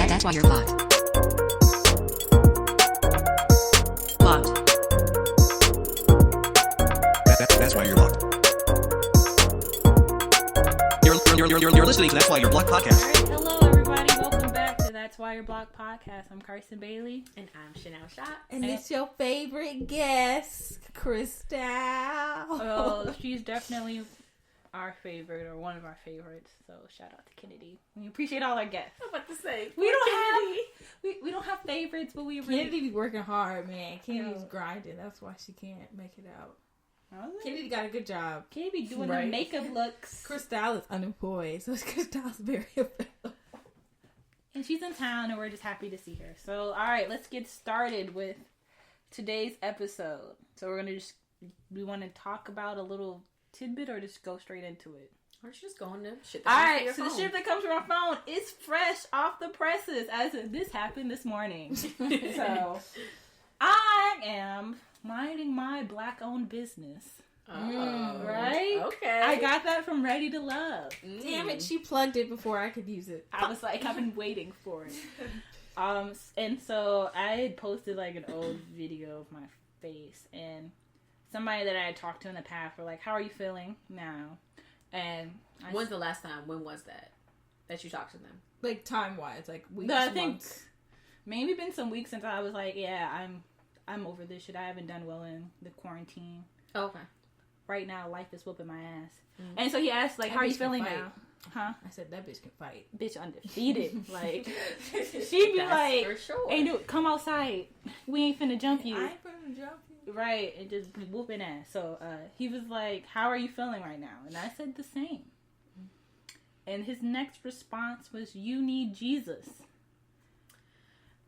That's why you're blocked. Blocked. That's why you're blocked. You're listening to That's Why You're Blocked podcast. All right, hello everybody. Welcome back to That's Why You're Blocked podcast. I'm Carson Bailey. And I'm Chanel Shot. And it's your favorite guest, Krystaal. Oh, she's definitely our favorite or one of our favorites. So shout out to Kennedy. We appreciate all our guests. I'm about to say We don't have favorites, but we really Kennedy be working hard, man. Kennedy's grinding. That's why she can't make it out. Kennedy got a good job. Kennedy be doing the makeup looks. Krystaal is unemployed, so Krystaal's very available. And she's in town, and we're just happy to see her. So, all right, let's get started with today's episode. So we want to talk about a little tidbit or just go straight into it? Why don't you just go on the shit all right, so the shit that comes from our phone is fresh off the presses as this happened this morning. So, I am minding my black-owned business. Oh, right? Okay. I got that from Ready to Love. Damn it, she plugged it before I could use it. I was like, I've been waiting for it. And so I had posted like an old video of my face, and somebody that I had talked to in the past were like, how are you feeling now? And when's the last time? When was that you talked to them? Like time-wise, like weeks, I think months. Maybe been some weeks since I was like, yeah, I'm over this shit. I haven't done well in the quarantine. Oh, okay. Right now, life is whooping my ass. Mm-hmm. And so he asked, like, how are you feeling now? Huh? I said, that bitch can fight. Bitch undefeated. Like, she'd be like, for sure. hey, dude, come outside. We ain't finna jump you. I ain't finna jump you. Right, and just be whooping ass. So he was like, how are you feeling right now? And I said the same. And his next response was, you need Jesus.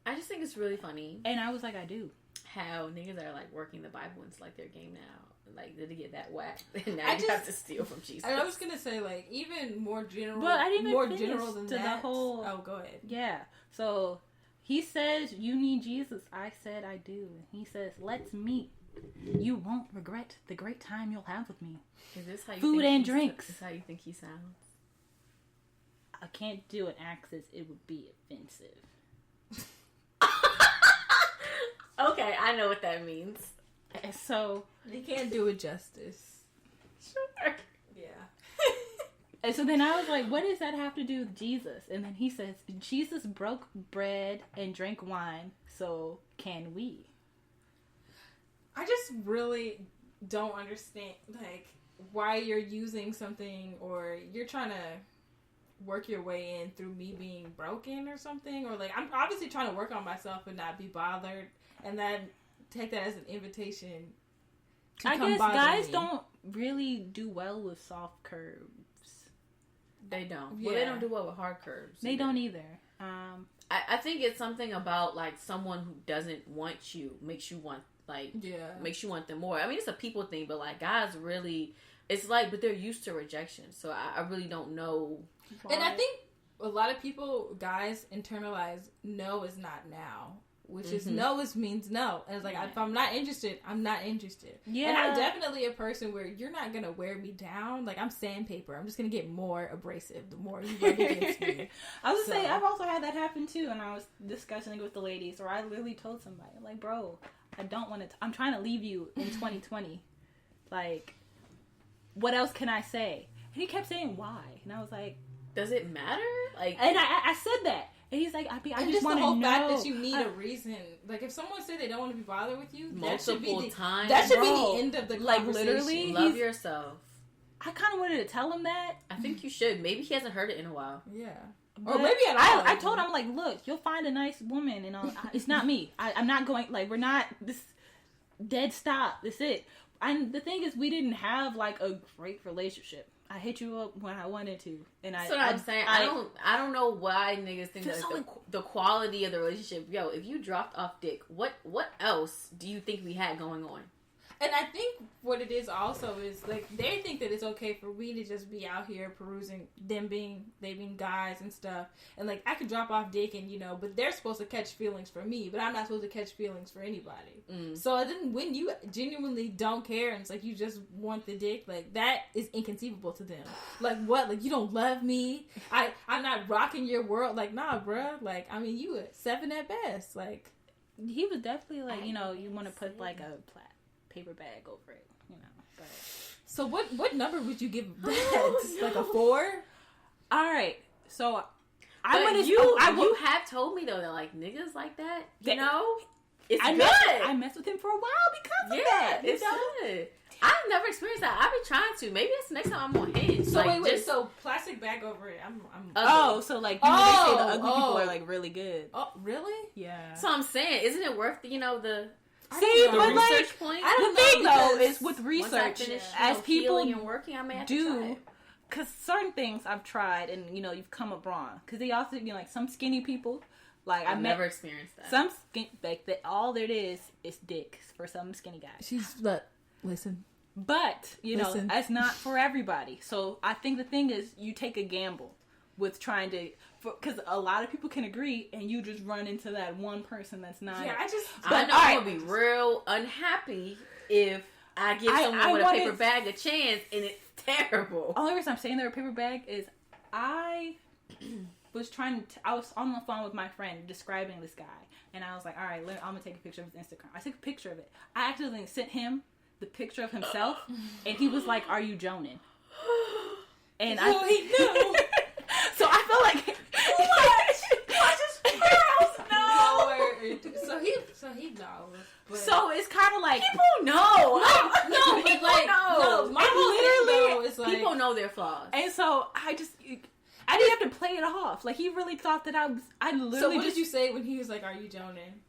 I just think it's really funny. And I was like, I do. How niggas are like working the Bible into like their game now. Like, did it get that whack? And now you have to steal from Jesus. I was gonna say, like, even more general. But I didn't more finish general than to that. the whole. Oh, go ahead. Yeah. So he says, you need Jesus. I said, I do. He says, let's meet. You won't regret the great time you'll have with me. Is this how you Food think and drinks. Is this how you think he sounds? I can't do an accent. It would be offensive. Okay, I know what that means. And so You can't do it justice. Sure. Yeah. And so then I was like, what does that have to do with Jesus? And then he says, Jesus broke bread and drank wine, so can we? I just really don't understand, like, why you're using something, or you're trying to work your way in through me being broken or something, or like, I'm obviously trying to work on myself and not be bothered, and then take that as an invitation to I come guess bother guys me. don't really do well with soft curves. They don't. Yeah. Well, they don't do well with hard curves. They don't either. I think it's something about like someone who doesn't want you makes you want makes you want them more. I mean, it's a people thing, but like guys really, it's like, but they're used to rejection, so I really don't know. Why. And I think a lot of people, guys, internalize no is not now, which is no means no. And it's like, if I'm not interested, I'm not interested. Yeah. And I'm definitely a person where you're not going to wear me down. Like, I'm sandpaper. I'm just going to get more abrasive the more you rub against me. I was saying, I've also had that happen too, and I was discussing it with the ladies, or I literally told somebody, I'm like, bro, I don't want to, I'm trying to leave you in 2020. Like, what else can I say? And he kept saying, why? And I was like, does it matter? Like, and I said that. And he's like, I just want to know. the whole fact that you need a reason. Like, if someone said they don't want to be bothered with you, multiple times, that should be the end of the conversation. Like, literally, love yourself. I kind of wanted to tell him that. I think you should. Maybe he hasn't heard it in a while. Yeah. But or maybe at all. I told him, I'm like, look, you'll find a nice woman, and it's not me. I'm not going, like, we're not, this dead stop. That's it. And the thing is, we didn't have, like, a great relationship. I hit you up when I wanted to, and that's what I'm saying. I don't know why niggas think that the quality of the relationship. Yo, if you dropped off dick, what else do you think we had going on? And I think what it is also is like they think that it's okay for me to just be out here perusing they being guys and stuff, and like I could drop off dick and but they're supposed to catch feelings for me, but I'm not supposed to catch feelings for anybody. So then when you genuinely don't care and it's like you just want the dick, like that is inconceivable to them. Like what? Like you don't love me? I'm not rocking your world? Like nah, bruh. Like I mean you a 7 at best. Like he was definitely like you want to put like a paper bag over it, but so what number would you give that? Like a 4? All right, so you have told me though that like niggas like that, it's good. I messed with him for a while because of that. It's good. I've never experienced that. I've been trying to. Maybe it's the next time I'm on Hinge. So wait. So plastic bag over it. I'm so like they say the ugly people are like really good. Oh, really? Yeah. So I'm saying, isn't it worth the but research point? The thing though is with research, as people and working, I may have to try it. Because certain things I've tried and you've come up wrong. Because they also like some skinny people. Like I've never experienced that. Some like that all there is dicks for some skinny guys. Listen. But that's not for everybody. So I think the thing is you take a gamble with trying to, because a lot of people can agree, and you just run into that one person that's not. Yeah, I know I'm gonna be real unhappy if I give someone with a paper bag a chance and it's terrible. Only reason I'm saying they're a paper bag is I was I was on the phone with my friend describing this guy, and I was like, all right, I'm gonna take a picture of his Instagram. I took a picture of it. I actually sent him the picture of himself, and he was like, "Are you joning?" And he knew. So I felt like So he knows. But so it's kind of like people know. No, but like no. My whole thing is like people know their flaws, and so I didn't have to play it off. Like he really thought that I literally. So what did you say when he was like, "Are you joning?"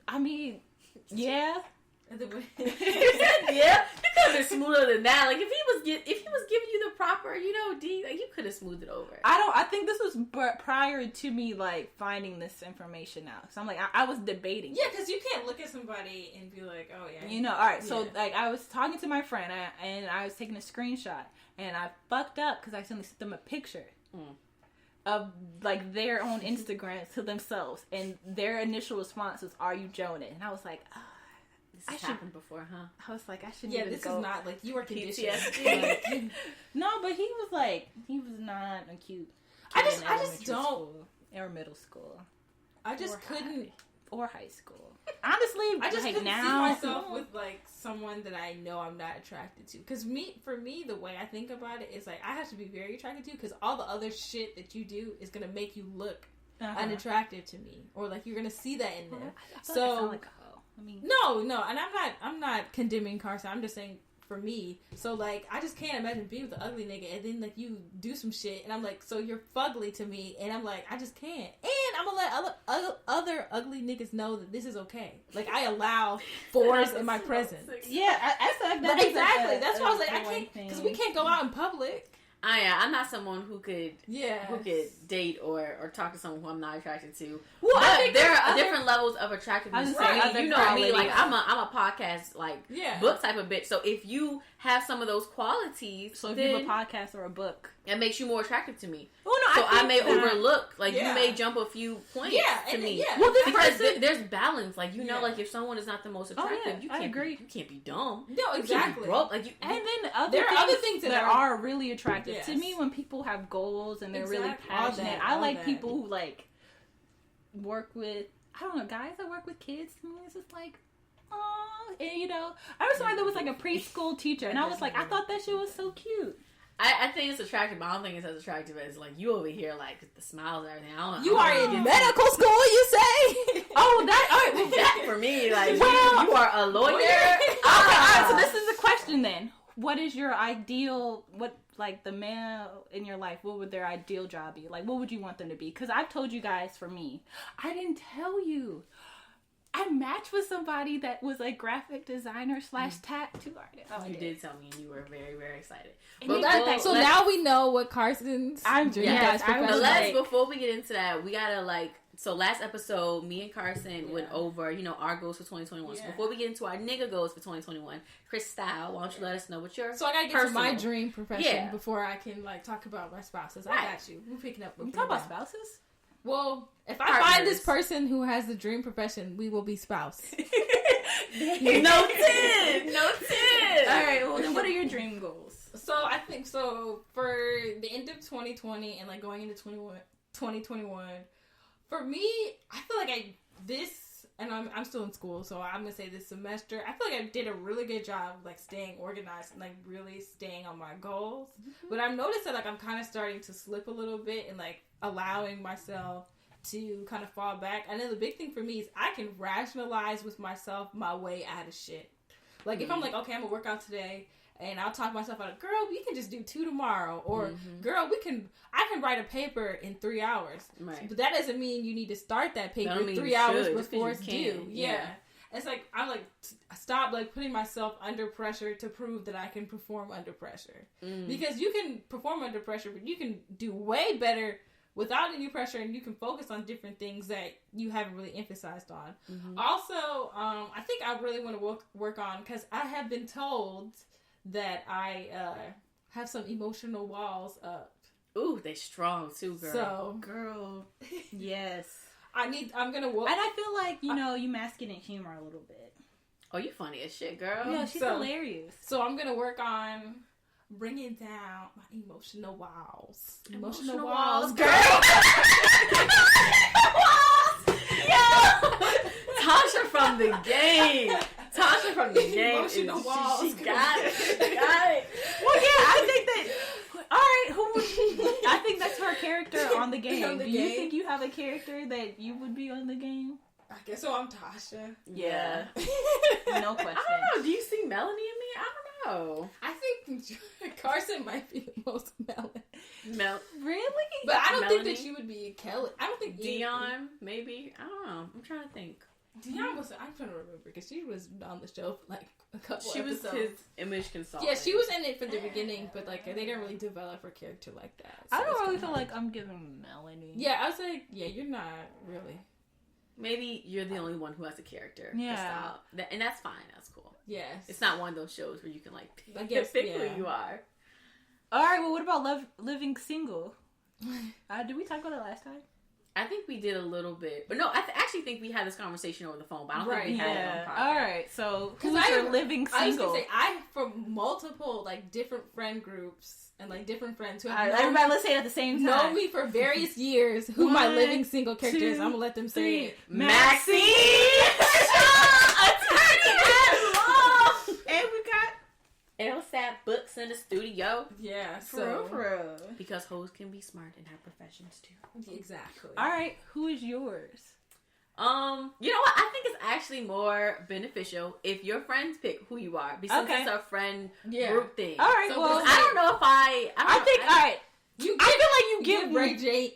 I mean, yeah. You said yeah. You could have been smoother than that. Like if he was giving you the proper, D, like you could have smoothed it over. I think this was prior to me like finding this information out. So I'm like, I was debating. Yeah, because you can't look at somebody and be like, oh yeah. All right. So like I was talking to my friend and I was taking a screenshot and I fucked up because I accidentally sent them a picture of like their own Instagram to themselves, and their initial response was, "Are you joning?" And I was like, oh. This has happened before, huh? I was like, I shouldn't. Yeah, this is not like you were conditioned. No, but he was not a cute. I just don't. Or middle school. I just couldn't. Or high school. Honestly, I just like couldn't now, see myself with like someone that I know I'm not attracted to. Because for me, the way I think about it is like I have to be very attracted to you because all the other shit that you do is gonna make you look unattractive to me, or like you're gonna see that in them. So. I mean, no, and I'm not condemning Carson. I'm just saying for me. So like, I just can't imagine being with an ugly nigga and then like you do some shit and I'm like, so you're fugly to me, and I'm like, I just can't. And I'm gonna let other ugly niggas know that this is okay. Like I allow 4s in my presence. Yeah, exactly. That's why I was like, I can't, because we can't go out in public. I'm not someone who could date or talk to someone who I'm not attracted to. Well, but I think there are different levels of attractiveness. You know me, like I'm a podcast book type of bitch. So if you have some of those qualities, so if you have a podcast or a book, it makes you more attractive to me. Well, no, so I may overlook, like you may jump a few points to me. Yeah. Well, because there's balance. Like like if someone is not the most attractive, you can't be dumb. No, exactly. Broke. Like and then there are other things that are really attractive to me when people have goals and they're really passionate. I like people who like work with, I don't know, guys that work with kids. To me, it's just like, oh, and I was somebody that was like a preschool teacher, and I was like, I thought that shit was so cute. I think it's attractive, but I don't think it's as attractive as like you over here, like the smiles and everything. You are in medical school, you say? That for me, like you are a lawyer. Okay, all right. So this is the question then. What is your ideal? Like the man in your life, what would their ideal job be? Like, what would you want them to be? Because I've told you guys, for me, I didn't tell you. I matched with somebody that was a graphic designer / tattoo artist. Oh, you did tell me, and you were very, very excited. But now we know what Carson's dream guys. Before we get into that, we gotta like So last episode, me and Carson went over, our goals for 2021. So before we get into our nigga goals for 2021, Krystaaall, why don't you let us know what your So I gotta get to my dream profession before I can talk about my spouses. Right. I got you. We're picking up. You talk about spouses? Well, if I find this person who has the dream profession, we will be spouse. Noted. All right. Well, then what are your dream goals? So I think for the end of 2020 and going into 2021. For me, I feel like I'm still in school, so I'm gonna say this semester, I feel like I did a really good job staying organized and really staying on my goals. Mm-hmm. But I've noticed that I'm kind of starting to slip a little bit and allowing myself to kind of fall back. And then the big thing for me is I can rationalize with myself my way out of shit. If I'm okay, I'm gonna work out today. And I'll talk myself out of, girl, we can just do 2 tomorrow. Or, girl, I can write a paper in 3 hours. Right. But that doesn't mean you need to start that paper 3 hours before it's due. Yeah. It's I'm stop putting myself under pressure to prove that I can perform under pressure. Because you can perform under pressure, but you can do way better without any pressure, and you can focus on different things that you haven't really emphasized on. Mm-hmm. Also, I think I really want to work on, because I have been told that I have some emotional walls up. Ooh, they strong too, girl. So, girl, yes. I'm gonna work. And I feel like, you mask it in humor a little bit. Oh, you funny as shit, girl. Yeah, she's hilarious. So I'm gonna work on bringing down my emotional walls. Emotional walls, girl. Tasha from the game. Emotional walls. She got it. Well, yeah, I think that. All right, I think that's her character on the game. Do you think you have a character that you would be on the game? I guess so. I'm Tasha. Yeah. No question. I don't know. Do you see Melanie in me? I don't know. I think Carson might be the most Melanie. Really? But I don't Melanie? think that she would be Kelly. I don't think Dion, maybe. I don't know. I'm trying to think. Dion was. I'm trying to remember because she was on the show for a couple. She was episodes. his image consultant. Yeah, she was in it from the beginning, but they didn't really develop her character like that. So I don't really feel like I'm giving Melanie. Yeah, I was like, yeah, you're not really. Maybe you're the only one who has a character. Yeah. And that's fine. That's cool. Yes. It's not one of those shows where you can pick who you are. All right. Well, what about living single? Did we talk about it last time? I think we did a little bit, but no, I actually think we had this conversation over the phone. But I don't think we had it on podcast. All right. So, who's your living single? I was gonna say from multiple different friend groups and different friends who have everybody, let's say it at the same time. Know me for various years. Who my living single character is? I'm gonna let them say it. Maxine, attorney at law, and we got LSAT books in the studio. Yeah, for real. Because hoes can be smart in her professions too. Exactly. All right, who is yours? You know what? I think it's actually more beneficial if your friends pick who you are, because it's a friend group thing. All right, so, well, I don't know if I think all right. I feel like you give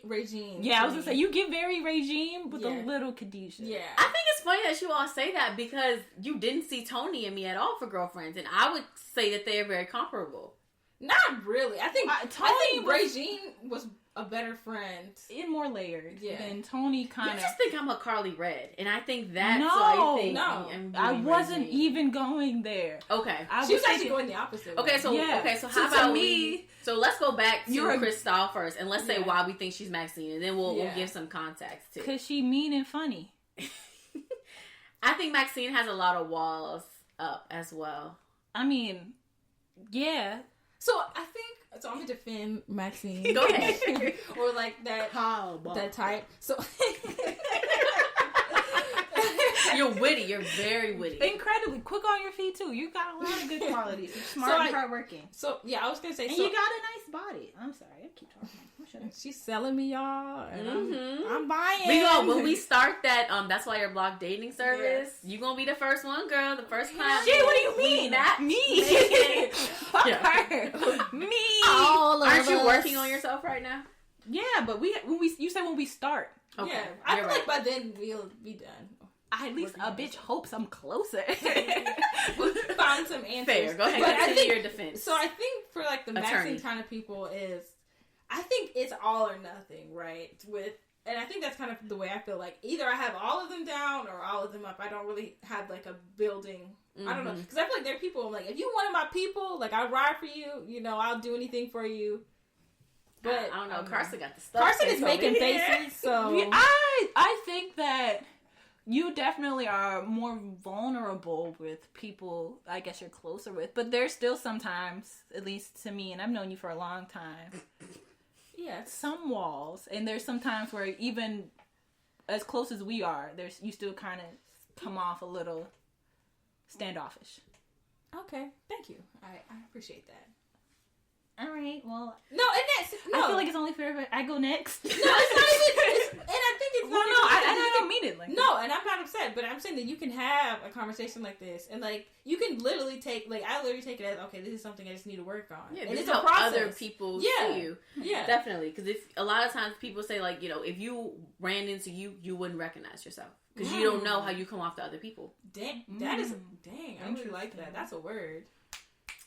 Regine. Yeah, I was gonna say you give very Regine with a little Khadijah. Yeah, I think it's funny that you all say that because you didn't see Tony and me at all for girlfriends, and I would say that they are very comparable. Not really. I think Tony Regine was a better friend. And more layered. Yeah. And Tony kind of... You just think I'm a Carly Red, and I think that's I wasn't even going there. Okay. She was actually going the opposite way. Okay, so how about me? So let's go back to Krystaaall first, and let's say why we think she's Maxine, and then we'll give some context too. Because she mean and funny. I think Maxine has a lot of walls up as well. I mean, yeah. So I think I'm gonna defend Maxine. Go ahead. Or that type. So you're witty. You're very witty. Incredibly quick on your feet too. You got a lot of good qualities. You're smart and hardworking. So yeah, I was gonna say. And you got a nice body. I'm sorry, I keep talking. She's selling me, y'all, and I'm buying. When we start that, that's why your block dating service. You gonna be the first one, girl. The first time. Shit, what do you mean? Not me. Fuck her. Me. Aren't you working on yourself right now? Yeah, but you said when we start. Okay, yeah, I feel like by then we'll be done. At least a bitch hopes I'm closer. Find some answers. Fair. Go ahead. Continue your defense. So I think for the Maxine kind of people is, I think it's all or nothing, right? With And I think that's kind of the way I feel. Like, either I have all of them down or all of them up. I don't really have, like, a building. I don't know. Because I feel like there are people, like, if you one of my people, like, I'll ride for you. You know, I'll do anything for you. But I don't know. Carson got the stuff. Carson is making faces, so... I think that you definitely are more vulnerable with people, I guess you're closer with. But there's still sometimes, at least to me, and I've known you for a long time... Yeah, some walls, and there's some times where even as close as we are, you still kind of come off a little standoffish. Okay, thank you. I appreciate that. All right, well, I feel like it's only fair if I go next. No, it's not even. And I think it's not. I don't mean it like no, and I'm not upset, but I'm saying that you can have a conversation like this, and like you can literally take it as, okay, this is something I just need to work on. Yeah, and this it's is a how process. other people see you. Yeah, definitely. Because if a lot of times people say, like, you know, if you ran into you wouldn't recognize yourself because you don't know how you come off to other people. Dang, I really like that. That's a word.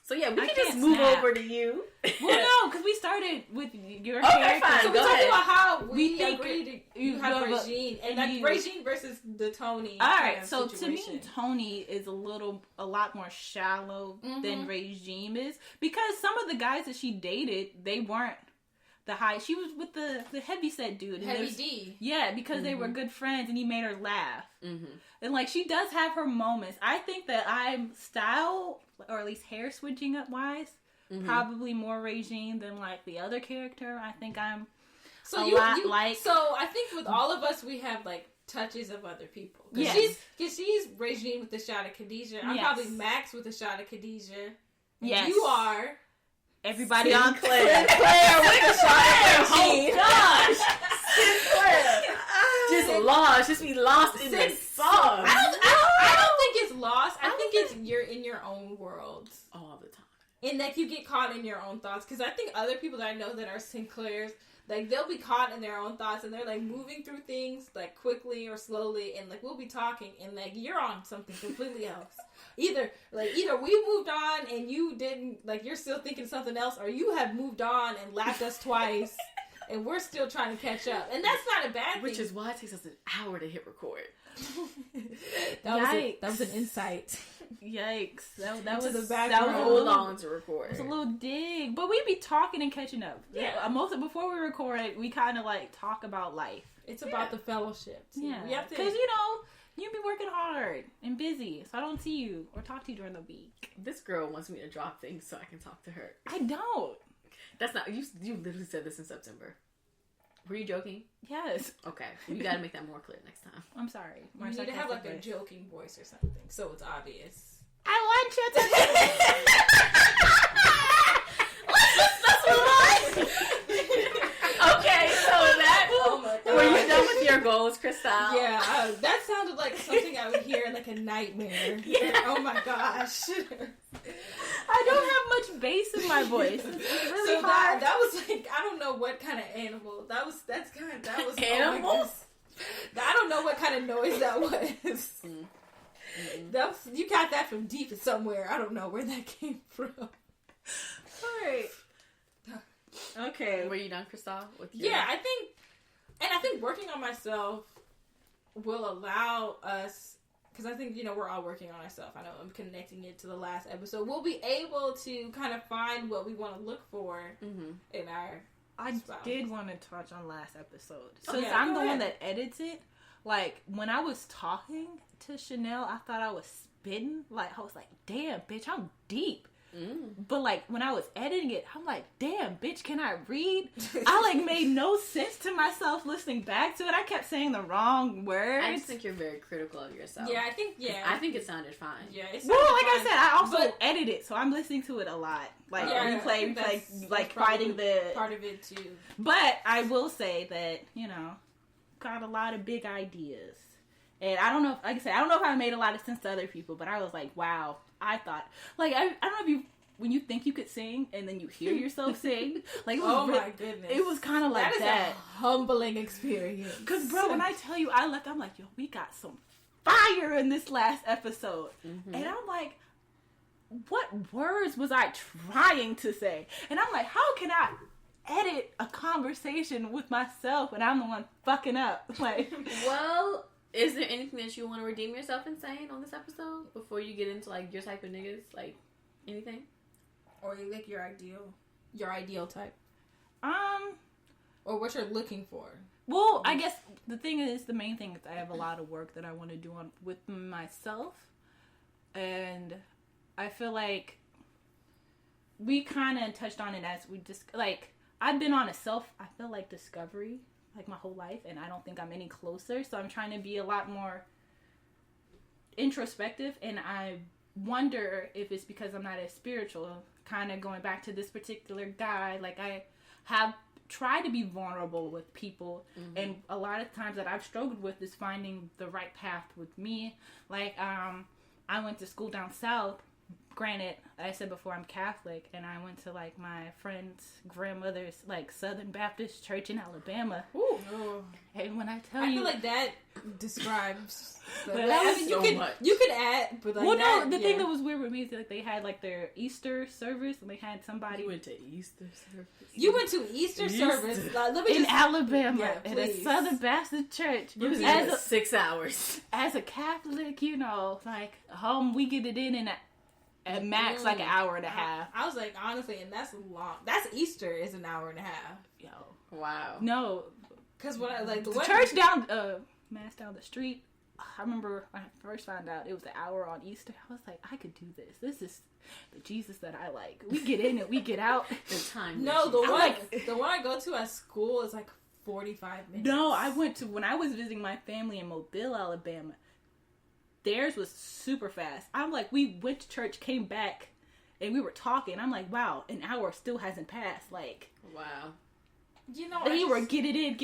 So yeah, we can just move over to you. Well, no, because we started with your Okay, character. So fine. we talked about how we think agreed you to have have a- Regine, and like Regine versus the Tony. All kind right, of so situation. to me, Tony is a lot more shallow than Regime is, because some of the guys that she dated, they weren't the high. She was with the heavyset dude. And Heavy D. Yeah, because they were good friends, and he made her laugh. And like, she does have her moments. I think that I'm style, or at least hair switching up wise, probably more Regime than like the other character. I think I'm So I think with all of us, we have like touches of other people. Because she's Regine with a shot of Khadijah. I'm probably Max with a shot of Khadijah. Yes. You are everybody on Sinclair with a shot of Regine. Oh gosh, Sinclair, just lost, just be lost in this song. I don't think it's lost. I think it's you're in your own world all the time. And that you get caught in your own thoughts. Because I think other people that I know that are Sinclairs, like, they'll be caught in their own thoughts, and they're, like, moving through things, like, quickly or slowly, and, like, we'll be talking, and, like, you're on something completely else. Either we moved on, and you didn't, like, you're still thinking something else, or you have moved on and lapped us twice, and we're still trying to catch up. And that's not a bad thing. Which is why it takes us an hour to hit record. That was an insight. Yikes. That was Hold on to record. It was a little dig. But we'd be talking and catching up. Yeah. Before we recorded, we kind of like talk about life. It's about the fellowship. Too. Yeah. Because, you be working hard and busy, so I don't see you or talk to you during the week. This girl wants me to drop things so I can talk to her. I don't. That's not, you literally said this in September. Were you joking? Yes. Okay. You gotta make that more clear next time. I'm sorry. You need to have like a joking voice or something, so it's obvious. I want you to Okay, so that. Oh my God. Were you done with your goals, Krystaal? Yeah, that sounded like something I would hear in like a nightmare. Yeah. Oh my gosh. I don't have much bass in my voice. It's really So hard. that was like, I don't know what kind of animal. That was Animal? Oh I don't know what kind of noise that was. That was, you got that from deep somewhere. I don't know where that came from. Alright. Okay. Were you done, Krystaal? Yeah, I think working on myself will allow us, because I think, we're all working on ourselves. I know I'm connecting it to the last episode. We'll be able to kind of find what we want to look for in our spouse. Did want to touch on last episode. Oh, Since yeah, I'm go the one ahead. that edits it, like, when I was talking to Chanel, I thought I was spitting. Like, I was like, damn, bitch, I'm deep. But, like, when I was editing it, I'm like, damn, bitch, can I read? I, like, made no sense to myself listening back to it. I kept saying the wrong words. I just think you're very critical of yourself. Yeah, I think it sounded fine. Yeah, it's Well, like I said, I also But- edit it, so I'm listening to it a lot. Like, Yeah, I replay, think that's like, probably fighting the... part of it, too. But I will say that, got a lot of big ideas. And I don't know, like I said, I don't know if I made a lot of sense to other people, but I was like, wow, I thought, like, I don't know if you, when you think you could sing and then you hear yourself sing, like, it was my goodness. It was kind of like that. A humbling experience. Because, bro, when I tell you I left, I'm like, yo, we got some fire in this last episode. And I'm like, what words was I trying to say? And I'm like, how can I edit a conversation with myself and I'm the one fucking up. Like, well, is there anything that you want to redeem yourself in saying on this episode before you get into like your type of niggas? Like anything? Or like your ideal type. Or or what you're looking for. Well, I guess the thing is, the main thing is I have a lot of work that I want to do with myself, and I feel like we kind of touched on it as we just like I've been on I feel like discovery like my whole life, and I don't think I'm any closer. So I'm trying to be a lot more introspective, and I wonder if it's because I'm not as spiritual. Kind of going back to this particular guy, like I have tried to be vulnerable with people, and a lot of times that I've struggled with is finding the right path with me. Like I went to school down south. Granted, I said before I'm Catholic, and I went to like my friend's grandmother's like Southern Baptist church in Alabama. Ooh. And when I feel like that describes. Much. You could add, but like the thing that was weird with me is like they had like their Easter service, and they had somebody. You went to Easter service. You went to Easter service in Alabama at a Southern Baptist church. You was there for 6 hours. As a Catholic, you know, like we get it in at max like an hour and a half. I was like, honestly, and that's long. That's Easter is an hour and a half. Yo, wow. No, because what I like the church down mass down the street. I remember when I first found out it was an hour on Easter. I was like, I could do this. This is the Jesus that I like. We get in and we get out. The time. No, the one I go to at school is like 45 minutes. No, I went to when I was visiting my family in Mobile, Alabama. Theirs was super fast. I'm like, we went to church, came back, and we were talking. I'm like, wow, an hour still hasn't passed. Like, wow. You know, they were get it in.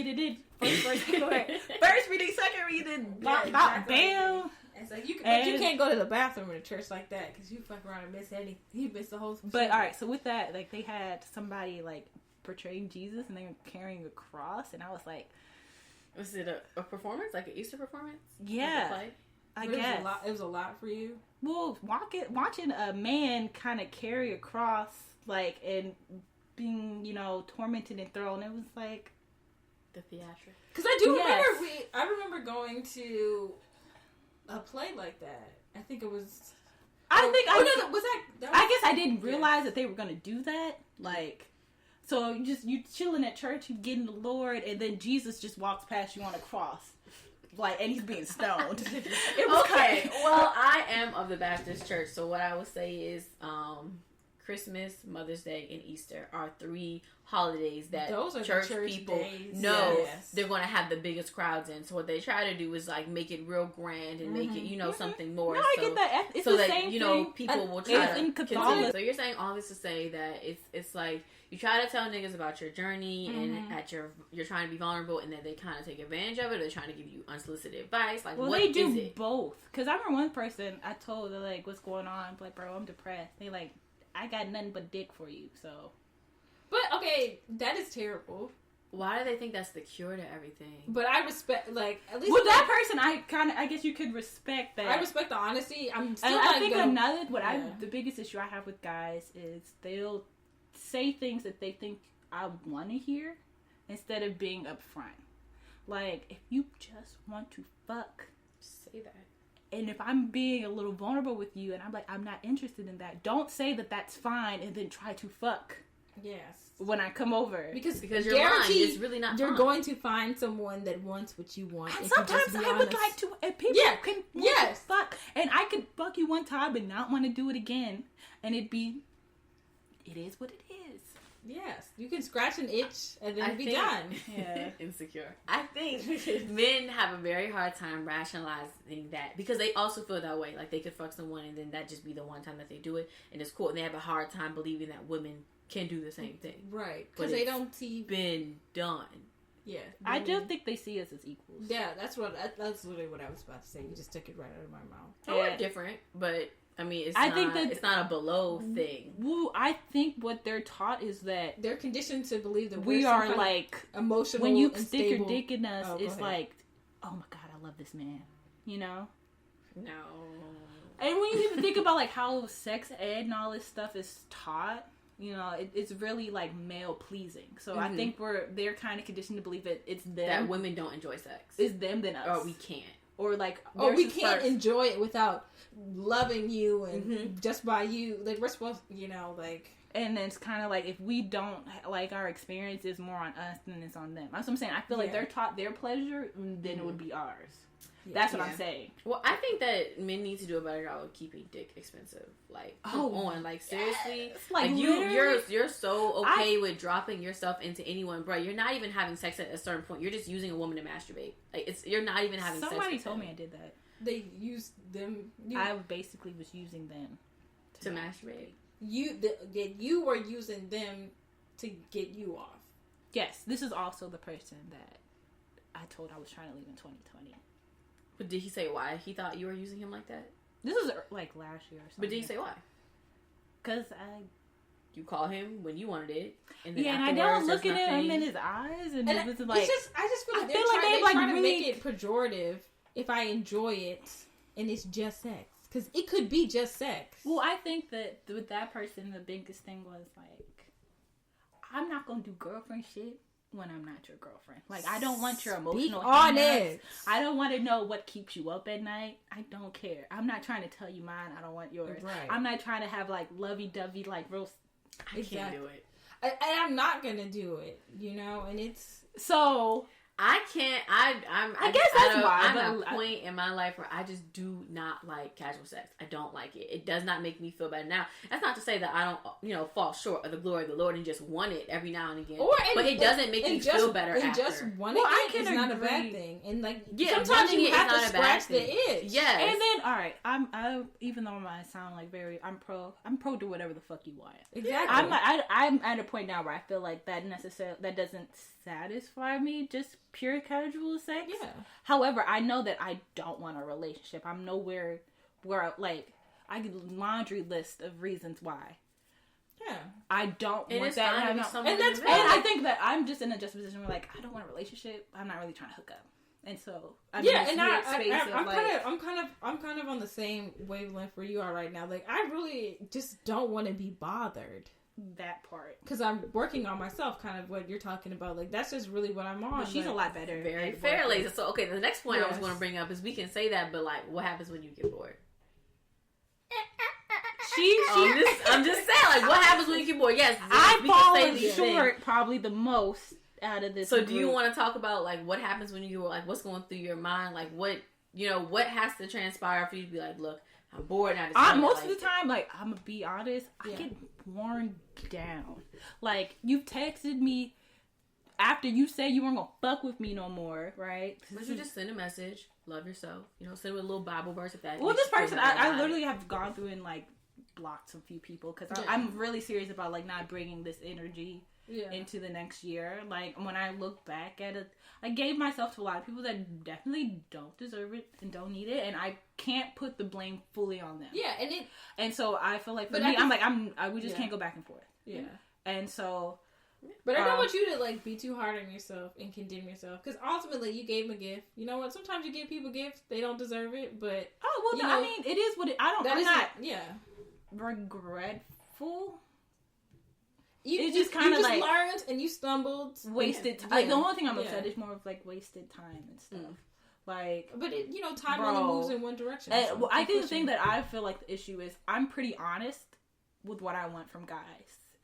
First reading, second reading, exactly. Bam. It's like you can't go to the bathroom in a church like that because you fuck around and miss anything. You miss the whole. But all right, so with that, like they had somebody like portraying Jesus and they were carrying a cross, and I was like, was it a performance, like an Easter performance? Yeah. I guess it was a lot for you. Well, watching a man kind of carry a cross, like, and being, you know, tormented and thrown, it was like the theatric. Because I do remember I remember going to a play like that. I think it was. I guess I didn't realize that they were gonna do that. Like, so you chilling at church, you getting the Lord, and then Jesus just walks past you on a cross. Like, and he's being stoned. Okay, well, I am of the Baptist church, so what I would say is Christmas, Mother's Day, and Easter are 3 holidays that those are church people days. know they're going to have the biggest crowds in. So what they try to do is like make it real grand and make it, you know, something more. No, I get that. It's so the that same you know thing. people will try to continue. So you're saying all this to say that it's like you try to tell niggas about your journey and you're trying to be vulnerable, and then they kind of take advantage of it. Or they're trying to give you unsolicited advice. Like, well, what they do is it? both. Because I remember one person I told, they're like, "What's going on?" I'm like, "Bro, I'm depressed." They like, "I got nothing but dick for you." So, but okay, that is terrible. Why do they think that's the cure to everything? But I respect, like, at least with that person, I guess you could respect that. I respect the honesty. I'm still. And I think the biggest issue I have with guys is they'll say things that they think I want to hear instead of being upfront. Like, if you just want to fuck, say that. And if I'm being a little vulnerable with you and I'm like, I'm not interested in that, don't say that that's fine and then try to fuck. Yes. When I come over. Because you're lying. It's really not You're fun. going to find someone that wants what you want. And sometimes I would like to, and people can fuck. And I could fuck you one time and not want to do it again. And it is what it is. Yes, you can scratch an itch and then be done. Yeah, insecure. I think men have a very hard time rationalizing that because they also feel that way. Like they could fuck someone and then that just be the one time that they do it, and it's cool. And they have a hard time believing that women can do the same thing, right? Because they don't see been done. Yeah, I just think they see us as equals. Yeah, that's literally what I was about to say. You just took it right out of my mouth. Oh, we're different, but. I mean, it's not a below thing. Well, I think what they're taught is that they're conditioned to believe that we are like emotional. When you and stick stable. your dick in us, it's like, oh my god, I love this man. You know? No. And when you even think about like how sex ed and all this stuff is taught, You know, it's really like male pleasing. So I think they're kind of conditioned to believe that it's them. That women don't enjoy sex. It's them than us. Or we can't. Or like, we can't enjoy it without loving you and just by you. Like, we're supposed, you know, like. And then it's kind of like, if we don't, like, our experience is more on us than it's on them. That's what I'm saying. I feel like they're taught their pleasure, then it would be ours. That's what I'm saying. Well, I think that men need to do a better job of keeping dick expensive. Like, come on, like seriously, like you're so okay with dropping yourself into anyone, bro. You're not even having sex at a certain point. You're just using a woman to masturbate. Like, you're not even having. Somebody sex told me I did that. They used them. I basically was using them to masturbate. You were using them to get you off. Yes, this is also the person that I told I was trying to leave in 2020. But did he say why he thought you were using him like that? This was like last year or something. But did he say why? Because you call him when you wanted it, and then and I don't look at him in his eyes, and it was like I just feel like they're trying to make it pejorative if I enjoy it and it's just sex, because it could be just sex. Well, I think that with that person, the biggest thing was like, I'm not gonna do girlfriend shit when I'm not your girlfriend. Like, I don't want your emotional honest. I don't want to know what keeps you up at night. I don't care. I'm not trying to tell you mine. I don't want yours. Right. I'm not trying to have like lovey-dovey, like real. I can't do it. And I'm not gonna do it, you know. And it's so I can't. I guess that's why. I'm at a point in my life where I just do not like casual sex. I don't like it. It does not make me feel better. Now, that's not to say that I don't, fall short of the glory of the Lord and just want it every now and again. But it doesn't make me feel better and after. Just wanting it is not a bad thing. And like, sometimes wanting you it have is to not a bad scratch thing. the itch. Yes. And then, all right, I even though I sound like I'm pro to whatever the fuck you want. Exactly. I'm at a point now where I feel like that doesn't satisfy me. Just pure casual sex. Yeah. However, I know that I don't want a relationship. I'm nowhere where like I get a laundry list of reasons why. Yeah. I don't and want it's that. and that's fine. And I think that I'm just in a juxtaposition where like I don't want a relationship. I'm not really trying to hook up. And so I'm kind of on the same wavelength where you are right now. Like, I really just don't want to be bothered. That part, because I'm working on myself, kind of what you're talking about. Like, that's just really what I'm on. But she's a lot better. Very fair, ladies. So, okay, the next point I was going to bring up is we can say that, but like, what happens when you get bored? I'm just saying, like, what happens when you get bored? Yes, I fall short probably the most out of this. So, do you want to talk about like what happens when you get bored? Like, what's going through your mind? Like, what has to transpire for you to be like, look, I'm bored now. Most of the time, like, I'm gonna be honest, I get worn down. Like, you've texted me after you said you weren't gonna fuck with me no more, right? But you just send a message, love yourself, send with a little Bible verse if that. Well, this person, I literally have gone through and like blocked some few people because I'm really serious about like not bringing this energy into the next year. Like, when I look back at it, I gave myself to a lot of people that definitely don't deserve it and don't need it, and I can't put the blame fully on them. Yeah, and so I feel like for me, we just can't go back and forth. Yeah, and so. But I don't want you to like be too hard on yourself and condemn yourself, because ultimately you gave them a gift. You know what? Sometimes you give people gifts, they don't deserve it, but I mean, it is what it. I'm not regretful. You just like learned and you stumbled, wasted time. Like, the only thing I'm upset is more of like wasted time and stuff. Like, but time only moves in one direction. So I think the thing that I feel like the issue is I'm pretty honest with what I want from guys,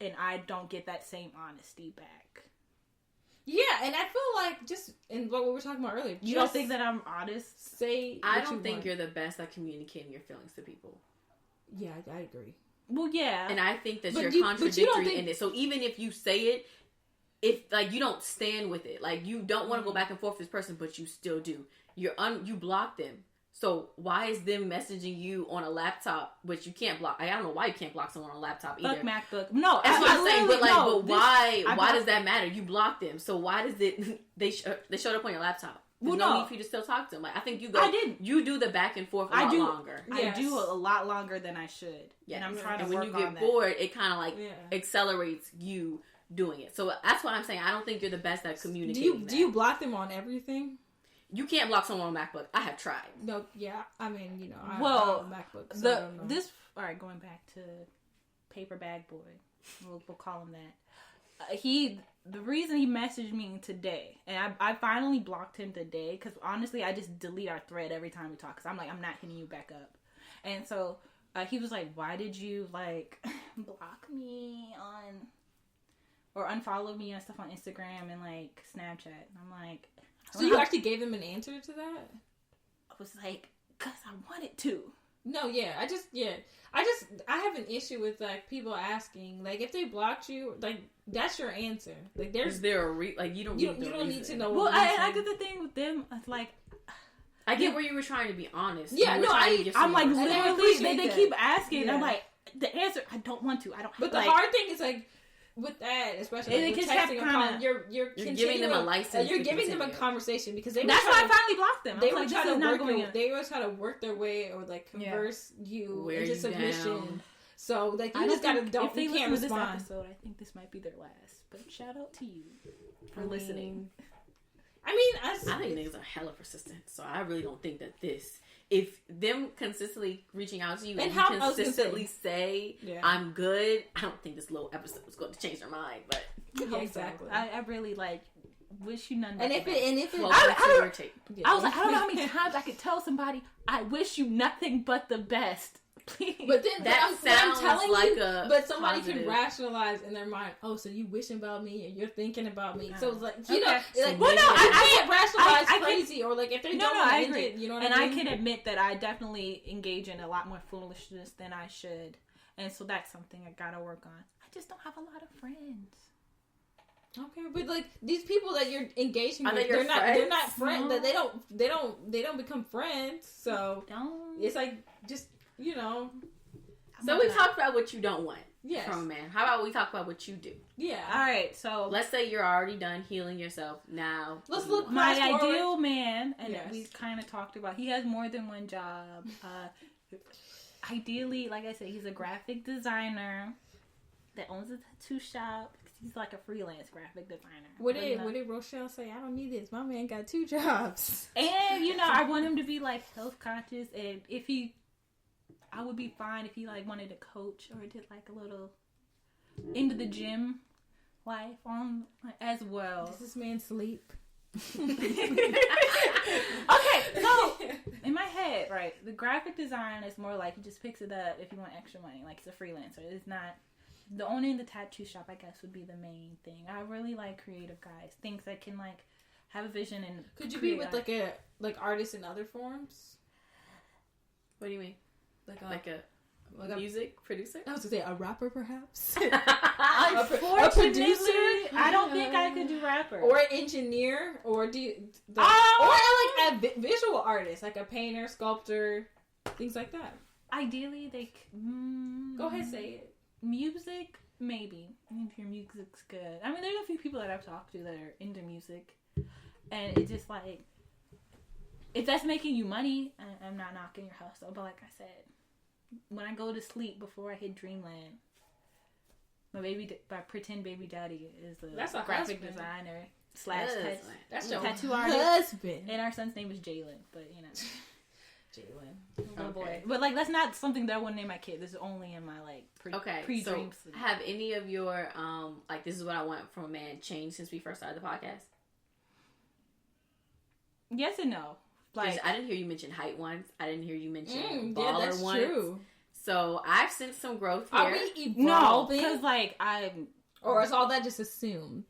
and I don't get that same honesty back. Yeah, and I feel like just in what we were talking about earlier, you don't think that I'm honest? I don't think you're the best at communicating your feelings to people. Yeah, I agree. Well, yeah, and I think that you're contradictory in it. So even if you say it, if like you don't stand with it, like you don't want to go back and forth with this person, but you still do. You block them. So why is them messaging you on a laptop, which you can't block? I don't know why you can't block someone on a laptop either. Fuck MacBook. No, that's what I'm saying. But like, why does that matter? You blocked them, so why does it? They showed up on your laptop. There's no need for you to still talk to them. Like, I think you go. I did. You do the back and forth a lot longer. Yes. I do a lot longer than I should. Yeah, and I'm trying to work on that. And when you get bored, it kind of like accelerates you doing it. So that's why I'm saying I don't think you're the best at communicating. Do you block them on everything? You can't block someone on MacBook. I have tried. No, yeah. I mean, I have a MacBook. So all right, going back to Paper Bag Boy. We'll call him that. The reason he messaged me today, and I finally blocked him today, because honestly, I just delete our thread every time we talk, because I'm like, I'm not hitting you back up. And so he was like, why did you like block me on or unfollow me and stuff on Instagram and like Snapchat? And I'm like, so you actually gave him an answer to that? I was like, because I wanted to. No, yeah. I have an issue with like people asking, like, if they blocked you, like, that's your answer. Like, Is there a you don't need to know. Well, I get the thing with them. It's like, I get where you were trying to be honest. Yeah, no, I'm like, literally, they keep asking. Yeah. I'm like, the answer, I don't want to. I don't. But the like, hard thing is like, with that, especially like, with texting, you're giving them a license. You're giving them a conversation because that's why I finally blocked them. They were trying to work their way or like converse you into submission. Down. So like you just gotta if they you can't listen to respond. this episode, I think this might be their last. But shout out to you for listening. I think niggas are hella persistent, so I really don't think that if them consistently reaching out to you and you consistently say I'm good, I don't think this little episode is going to change their mind. But yeah, exactly. I really like wish you none. And if it, I was like, I don't know how many times I could tell somebody I wish you nothing but the best. Please. But then that sounds like but somebody positive. can rationalize in their mind, oh, so you wishing about me and you're thinking about me. So it's like, you know, like, well, no, I can't rationalize crazy or like if they don't I agree. It, you know what and I mean? I can admit that I definitely engage in a lot more foolishness than I should. And so that's something I gotta work on. I just don't have a lot of friends. Okay, but like these people that you're engaging with, they're not friends. No. They don't become friends. So it's like just So we talked about what you don't want from a man. How about we talk about what you do? Yeah. All right. So let's say you're already done healing yourself. Now let's look. My forward. ideal man, and we kind of talked about. He has more than one job. Ideally, like I said, he's a graphic designer that owns a tattoo shop. He's like a freelance graphic designer. What did Rochelle say? I don't need this. My man got 2 jobs. And I want him to be like health conscious, and I would be fine if he like wanted to coach or did like a little into the gym life on as well. Does this man sleep? Okay, so in my head, right, the graphic design is more like he just picks it up if you want extra money. Like it's a freelancer. It's not the owning the tattoo shop. I guess would be the main thing. I really like creative guys, things that can like have a vision and. Could you be with like artists in other forms? What do you mean? Like a music producer? I was gonna say a rapper, perhaps. Unfortunately, a producer. I don't think I could do rapper or an engineer, or or like a visual artist, like a painter, sculptor, things like that. Ideally, they. Go ahead, say it. Music, maybe. If your music's good. I mean, there's a few people that I've talked to that are into music, and it's just like, if that's making you money, I'm not knocking your hustle. But like I said, when I go to sleep before I hit dreamland, my pretend baby daddy is a graphic designer / that's your tattoo artist. Husband. And our son's name is Jalen, but Jalen. Little boy. But like that's not something that I would name my kid. This is only in my like pre-dream sleep. Have any of your like this is what I want from a man changed since we first started the podcast? Yes and no. Like I didn't hear you mention height once. I didn't hear you mention baller that's once. True. So I've sensed some growth here. Are we evolving? No, because like or is all that just assumed?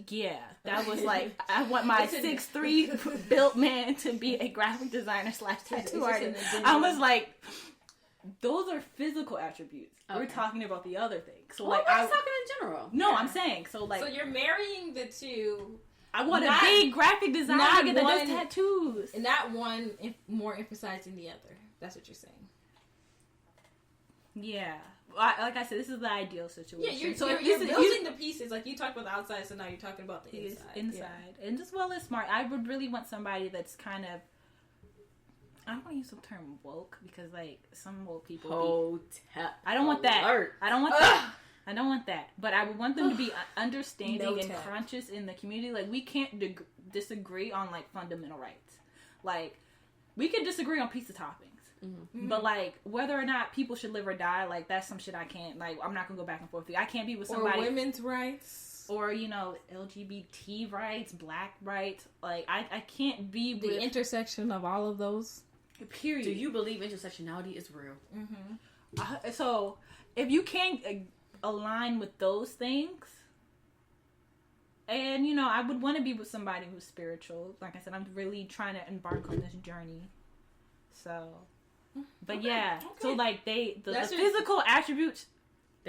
Yeah, that was like I want my 6'3" built man to be a graphic designer / tattoo artist. I was like, those are physical attributes. Okay. We're talking about the other things. So like, I was talking in general. No, I'm saying so like. So you're marrying the two. I want a big graphic designer that does tattoos. And not one more emphasizing the other. That's what you're saying. Yeah. Like I said, this is the ideal situation. Yeah, you're building the pieces. Like you talked about the outside, so now you're talking about the inside. Inside. Yeah. And as well as smart. I would really want somebody that's kind of, I don't want to use the term woke because like some woke people I don't want that. I don't want that. I don't want that. But I would want them to be understanding and conscious in the community. Like we can't disagree on like fundamental rights. Like we can disagree on pizza toppings. But like whether or not people should live or die, like that's some shit I can't. Like I'm not gonna go back and forth with you. I can't be with somebody. Or women's rights. Or LGBT rights, black rights. Like I can't be with The intersection of all of those. Period. Do you believe intersectionality is real? So if you can't align with those things, and I would want to be with somebody who's spiritual. Like I said, I'm really trying to embark on this journey. So, but so like the physical attributes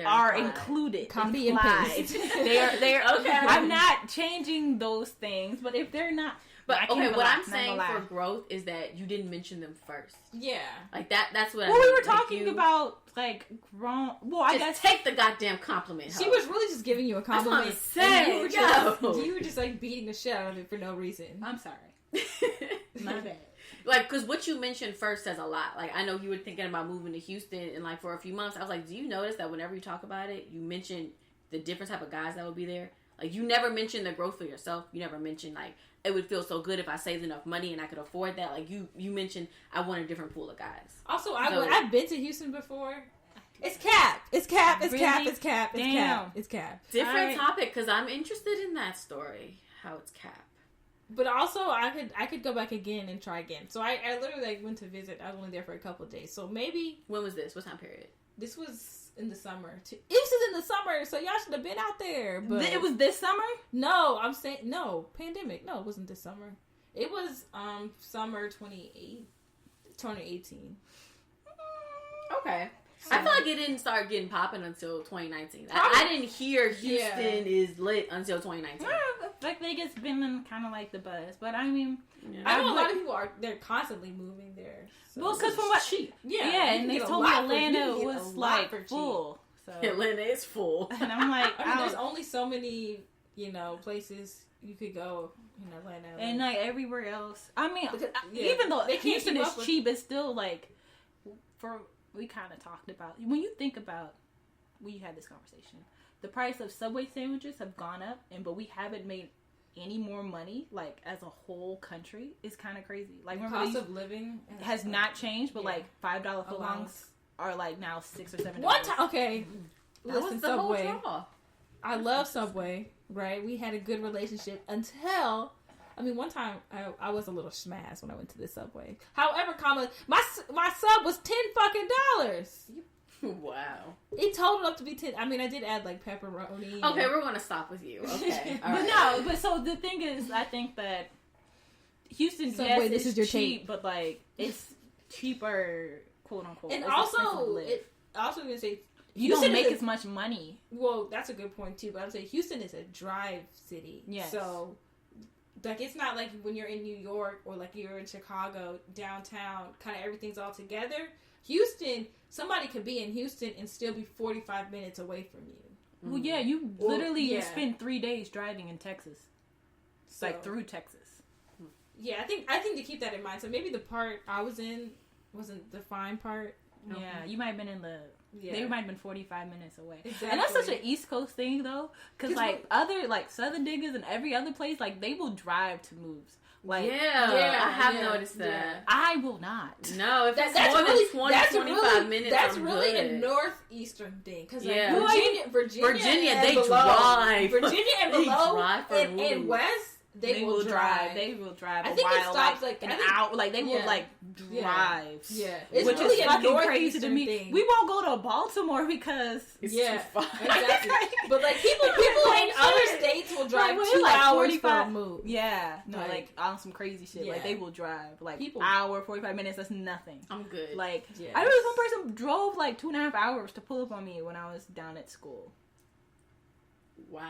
are included. Copy and paste. They're okay. I'm not changing those things, but if they're not. But okay, what I'm saying for growth is that you didn't mention them first. Yeah, like that's what. Well, we were talking about like grown. Well, I guess take the goddamn compliment. She was really just giving you a compliment. You were just like beating the shit out of it for no reason. I'm sorry. My bad. Like, because what you mentioned first says a lot. Like, I know you were thinking about moving to Houston, and like for a few months, I was like, do you notice that whenever you talk about it, you mention the different type of guys that would be there? Like, you never mention the growth for yourself. You never mention like, it would feel so good if I saved enough money and I could afford that. Like, you mentioned I want a different pool of guys. Also, I've been to Houston before. It's cap. It's cap. It's Really? cap. It's cap. It's Damn. cap. It's cap. Different topic, because I'm interested in that story. How it's cap. But also, I could go back again and try again. So I literally like went to visit. I was only there for a couple of days. So maybe When was this? What time period? this was in the summer. It was in the summer, so y'all should have been out there. But It was this summer? no. I'm saying no pandemic. No, it wasn't this summer. It was summer 2018. Okay. I feel like it didn't start getting popping until 2019. I didn't hear Houston is lit until 2019. Like Vegas been kind of like the buzz, but I mean, I know a lot of people they're constantly moving there. So. well, because from what cheap, and they told me Atlanta was like full. So Atlanta is full, and I'm like, I mean, there's only so many places you could go in Atlanta, and like everywhere else. I mean, because, even though they can't Houston keep is up with- cheap, it's still like we kind of talked about when you think about we had this conversation. The price of Subway sandwiches have gone up, but we haven't made any more money. Like as a whole country, is kind of crazy. Like remember cost of living has not changed, but like $5 footlongs are like now $6 or $7. One time, okay. that Listen, was the Subway. whole draw. I love Subway. Right, we had a good relationship until. I mean, one time I was a little smashed when I went to the Subway. However, my sub was $10. Wow. It totaled up to be 10. I mean, I did add like pepperoni. Okay, we're gonna stop with you. Okay, all right. But so the thing is, I think that Houston, Subway, yes, this is is your cheap, tape. but like it's cheaper, quote unquote. And it's expensive to also, live. gonna say you Houston don't make is as much money. Well, that's a good point too. But I'm saying Houston is a drive city. Yes. So, like, it's not like when you're in New York or like you're in Chicago downtown. Kind of everything's all together. Houston, somebody could be in Houston and still be 45 minutes away from you. Well, yeah, you literally yeah. spend 3 days driving in Texas, So, like through Texas. Yeah, I think to keep that in mind. So maybe the part I was in wasn't the fine part. Yeah, you might have been in the. Yeah. They might have been 45 minutes away. Exactly. And that's such an East Coast thing, though. Because, like, other, like, Southern niggas and every other place, like, they will drive to moves. Like, I have noticed that. Yeah. I will not. No, if That's it's more really, than 20, that's 25 really, minutes, that's I'm really good. a northeastern thing. Because like, Yeah. Virginia, and they below, drive. Virginia and They below, drive for and moves. West, they will drive. They will drive I a think it while, stops, like, like, an I think- hour. Like, they will, yeah. like, drive. Yeah. It's Which really is a fucking crazy to northeastern me. thing. We won't go to Baltimore because... It's Yeah, too far. exactly. But like people in other states will drive Like, 2 like hours 45 for a move. Yeah. No, Like, like, on some crazy shit. yeah. Like, they will drive. Like, People- hour, 45 minutes, that's nothing. I'm good. Like, Yeah. I remember one person drove, like, 2.5 hours to pull up on me when I was down at school. Wow.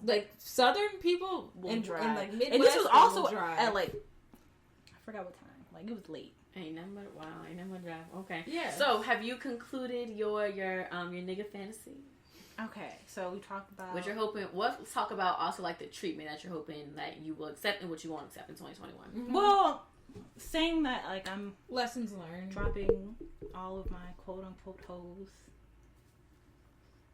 Like Southern people Will and drive. like Midwest, And this was they also will drive. at, like, I forgot what time. Like, it was late. Ain't nothing but ain't nothing but drive. Okay. Yeah. So, have you concluded your nigga fantasy? Okay, so we talked about... What you're hoping? Let's talk about also like the treatment that you're hoping that you will accept and what you won't accept in 2021. Well, saying that, like, I'm lessons learned. dropping all of my quote-unquote hoes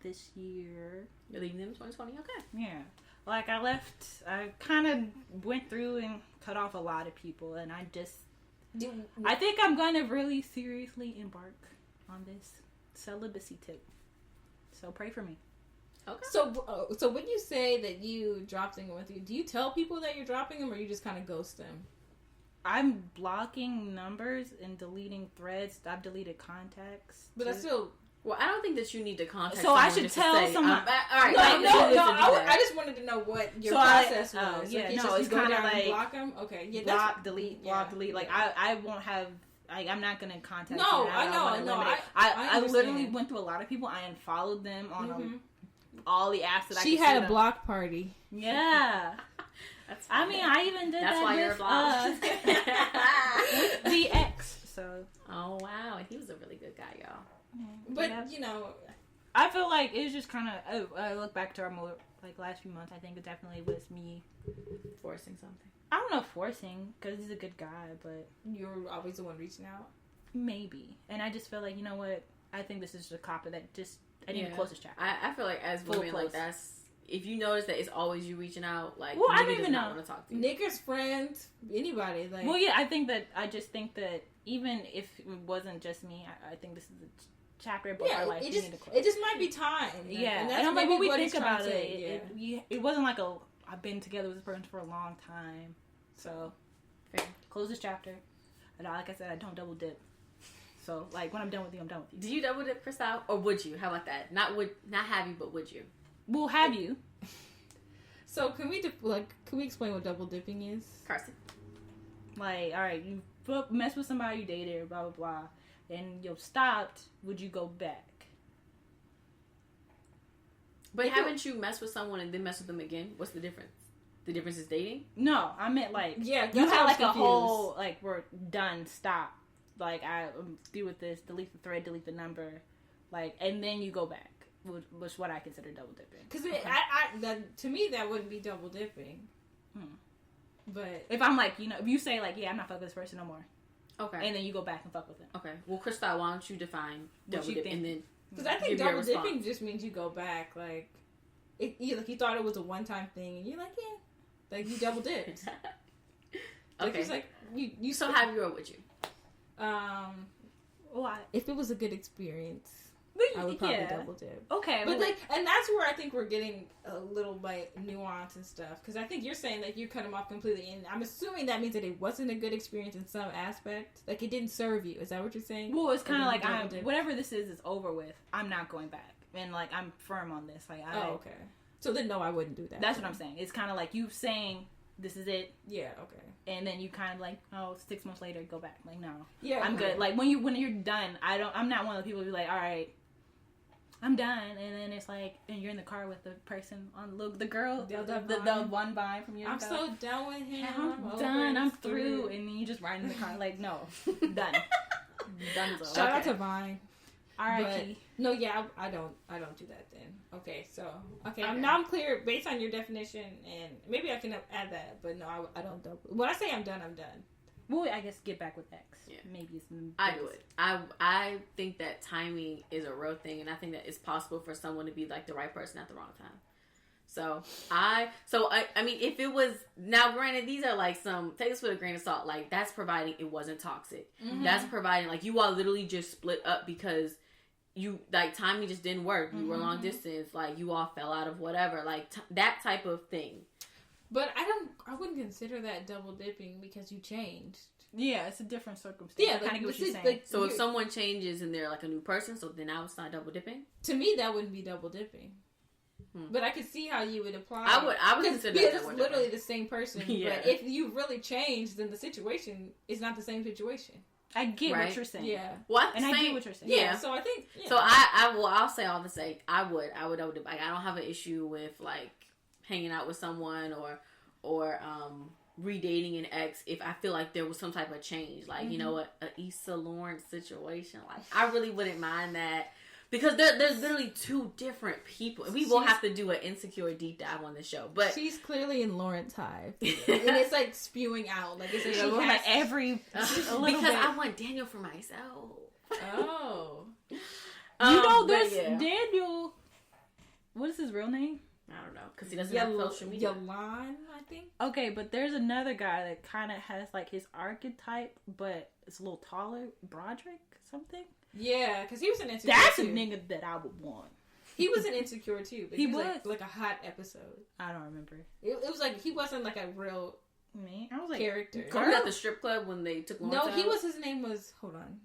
this year. You're leaving them in 2020. Okay. Yeah. Like, I kind of went through and cut off a lot of people, and I just I think I'm going to really seriously embark on this celibacy tip. So pray for me. Okay. So when you say that you drop someone with you, do you tell people that you're dropping them, or you just kind of ghost them? I'm blocking numbers and deleting threads. I've deleted contacts. But that's still... Well, I don't think that you need to contact So I someone should just to tell say, someone... all right, I just wanted to know what your process was. Yeah, like, it's kind of like... block them? Okay. Yeah, block, delete, block, delete. Like, I won't have... Like, I'm not gonna contact you. I know. I literally went through a lot of people. I unfollowed them on all the apps that I could She had see a block party. Yeah. That's I mean, I even did That's that why with, you're blocked. with the ex. So. Oh wow, and he was a really good guy, y'all. But you know, I feel like it was just kind of. I look back to our last few months. I think it definitely was me Forcing something. I don't know, forcing, because he's a good guy, but you're always the one reaching out. Maybe, and I just feel like, you know what? I think this is just a copy that just I need to close this chapter. I feel like as women, like that's. If you notice that it's always you reaching out, like, well, I don't does even not know. want to talk to you. Niggas, friends, anybody. Like, well, yeah, I just think that even if it wasn't just me, I think this is a chapter about our life. It just might be time. Yeah, and that's and I'm like, when we think he's trying about to say, it wasn't like I've been together with this person for a long time, so close this chapter. And like I said, I don't double dip. So, like, when I'm done with you, I'm done with you. Do you double dip, Krystaaall? Or would you? How about that? Not have you, but would you? We'll have you. So can we explain what double dipping is? Carson. Like, all right, you mess with somebody you dated, blah blah blah, and you stopped. Would you go back? But haven't you messed with someone and then messed with them again? What's the difference? The difference is dating? No, I meant like you had like a whole like we're done, stop. Like I'm through with this. Delete the thread, delete the number, like, and then you go back. Was what I consider double dipping. Because to me that wouldn't be double dipping. But if I'm like, if you say like, yeah, I'm not fucking with this person no more. Okay. And then you go back and fuck with them. Okay. Well, Krystaaall, why don't you define double dip and then? Because I think double dipping just means you go back. Like, you thought it was a one-time thing, and you're like, yeah, like you double dipped. Okay. It's like you. So have you or would you? Why? If it was a good experience. I would probably double dip. Okay, but and that's where I think we're getting a little like nuance and stuff. Because I think you're saying that you cut them off completely, and I'm assuming that means that it wasn't a good experience in some aspect. Like it didn't serve you. Is that what you're saying? Well, it's kind of like whatever this is over with. I'm not going back, and like I'm firm on this. Like, okay. So then, no, I wouldn't do that. That's what I'm saying. It's kind of like you saying this is it. Yeah. Okay. And then you kind of like, 6 months later, go back. Like, no. Yeah. I'm good. Like when you're done, I'm not one of the people who be like, all right, I'm done, and then it's like, and you're in the car with the person on the girl, the one vine from years ago. I'm so done with him. I'm done. I'm through, and then you just ride in the car. Like, no, done. Donezo. Shout out to Vine. R.I.P. No, yeah, I don't do that then. Okay, so now I'm clear based on your definition, and maybe I can add that, but no, I don't double. When I say I'm done, I'm done. Well, I guess get back with X. Yeah. Maybe it's I would. I think that timing is a real thing, and I think that it's possible for someone to be like the right person at the wrong time. So I mean, if it was now, granted, these are like take this with a grain of salt. Like that's providing it wasn't toxic. Mm-hmm. That's providing like you all literally just split up because you like timing just didn't work. You were long distance. Like you all fell out of whatever. Like that type of thing. But I wouldn't consider that double dipping because you changed. Yeah, it's a different circumstance. Yeah, kind of what you're saying. Like, so if someone changes and they're like a new person, so then now it's not double dipping? To me, that wouldn't be double dipping. But I could see how you would apply. I would consider because that it's literally the same person. Yeah. But if you really changed, then the situation is not the same situation. I get what you're saying. Yeah. Well, I get what you're saying. Yeah. So I think. Yeah. So I'll say all the sake. I would double dip. Like I don't have an issue with like hanging out with someone or redating an ex if I feel like there was some type of change, like you know, a Issa Lawrence situation. Like I really wouldn't mind that because there's literally two different people. We will have to do an insecure deep dive on the show, but she's clearly in Lawrence hive, and it's like spewing out. Like it's like every because I want Daniel for myself. Oh, there's Daniel. What is his real name? I don't know, because he doesn't have social media. Yalan, I think. Okay, but there's another guy that kind of has like his archetype, but it's a little taller. Broderick something. Yeah, because he was an Insecure. That's too. a nigga that I would want. He was an Insecure too, but He was was. like a hot episode. I don't remember. It was like he wasn't like a real Me, I was like character. Girl, at the strip club when they took Lawrence No, out? he was. His name was. Hold on,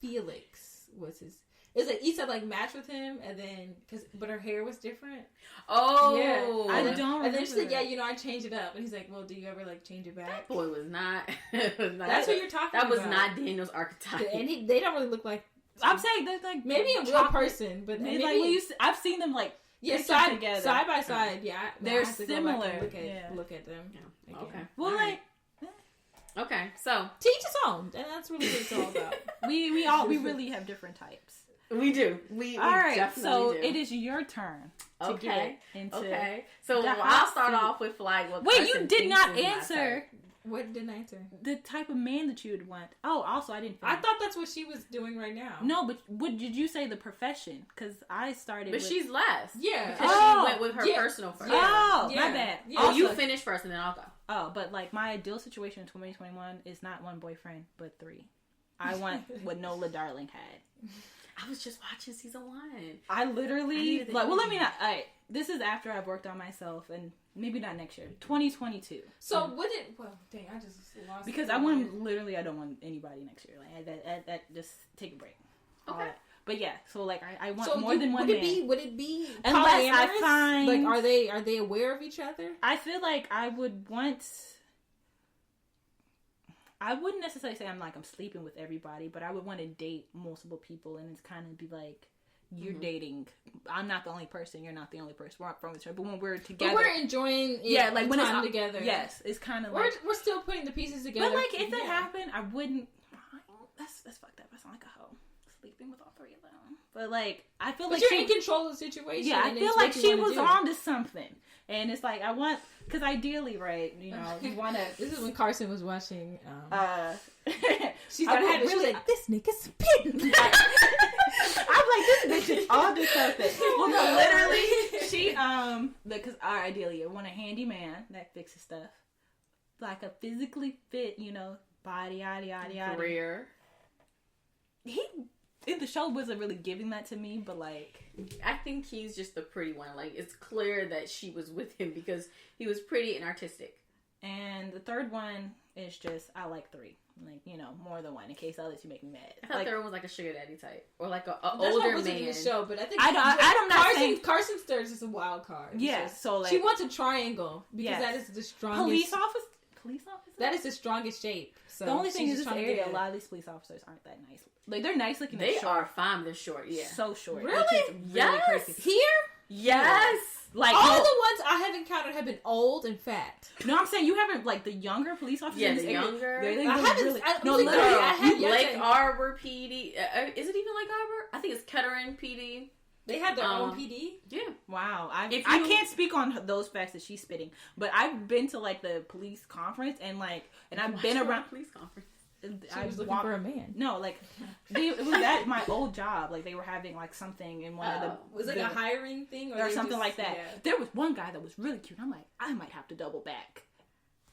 Felix was his. It's like Issa like matched with him, and then but her hair was different. Oh, yeah, I don't. And then she said, remember. "Yeah, I changed it up." And he's like, "Well, do you ever like change it back?" That boy was not. That's what you're talking That about. was not Daniel's archetype. And they don't really look like. I'm saying they're like Maybe a real chocolate. person, but They maybe like I've seen them like yeah, pictures side together. side by side. Yeah, They're I have to go back and similar. Look at Yeah. look at them. Yeah. again. Okay. Well, All like right. Okay, so Teach his own, and that's really what it's all about. we really have different types. we do. We All right, definitely so do. it is your turn to Okay. get into. Okay. So the I'll hot start seat. off with like what Wait, Carson you did thinks not is my answer type. What did I answer? the type of man that you would want. Oh, also I didn't. I finish. thought that's what she was doing right now. No, but what did you say the profession? Because I started. But with, she's last. Yeah. Because Oh, she went with her yeah. personal first. Oh, Yeah. my bad. Yeah. Oh, you Also- finish first and then I'll go. Oh, but like my ideal situation in 2021 is not one boyfriend, but 3. I want what Nola Darling had. I was just watching season 1. I I literally needed the like. Well, let energy. me not. Alright, this is after I've worked on myself, and maybe not next year, 2022. So what did? Well, dang, I just lost. Because it. I want literally, I don't want anybody next year. Like that just take a break. All Okay. that. But yeah, so like I want So more than one would man. Would it be Unless I polyamorous? find- like are they aware of each other? I feel like I would want. I wouldn't necessarily say I'm sleeping with everybody, but I would want to date multiple people, and it's kind of be like you're dating. I'm not the only person. You're not the only person. We're not from each other, but when we're together, But we're enjoying it, yeah, like when time it's together. Yes, it's kind of like. We're still putting the pieces together. But like if that Yeah. happened, I wouldn't. That's fucked up. I sound like a hoe sleeping with all 3 of them. But like I feel But like you're in control of the situation. yeah, I and feel it's like what you she wanna was do. on to something, and it's like I want because ideally, right? You know, you want to. This is when Carson was watching. She I started would having. She was really- like, "This nigga's spitting." I'm like, this bitch is on to something. Well, no, literally, she because ideally, you want a handyman that fixes stuff, like a physically fit, body, yada yada yada. Career. He in the show wasn't really giving that to me, but like, I think he's just the pretty one. Like, it's clear that she was with him because he was pretty and artistic. and the third one is just I like 3, like more than one in case others you make me mad. I thought Like, there was like a sugar daddy type or like a That's older what was in man. the show, but I think I don't not saying Carson Sturz is a wild card. It's yeah. just- So like she wants a triangle because Yes. that is the strongest. police officer. That is the strongest shape. So The only thing she's is this just trying to area, get a lot of these police officers aren't that nice. Like they're nice looking. They short. are fine. They're short. Yeah. So short. Really? Which is really Yes. crazy. here. Yes. Like All no, the ones I have encountered have been old and fat. no, I'm saying you haven't like the younger police officers. Yeah, in this the area, younger. They I look haven't- really, I- no, literally, literally, I have yet Lake to- Arbor PD. Is it even Lake Arbor? I think it's Kettering PD. They have their own Um, PD. Yeah. wow. If I you- can't speak on those facts that she's spitting, but I've been to like the police conference and I've been around. police conference. She was looking for a man. No, like it was at my old job. Like they were having like something in one of the Was it the- a hiring thing or they something just- like that. yeah. There was one guy that was really cute. I'm like, I might have to double back.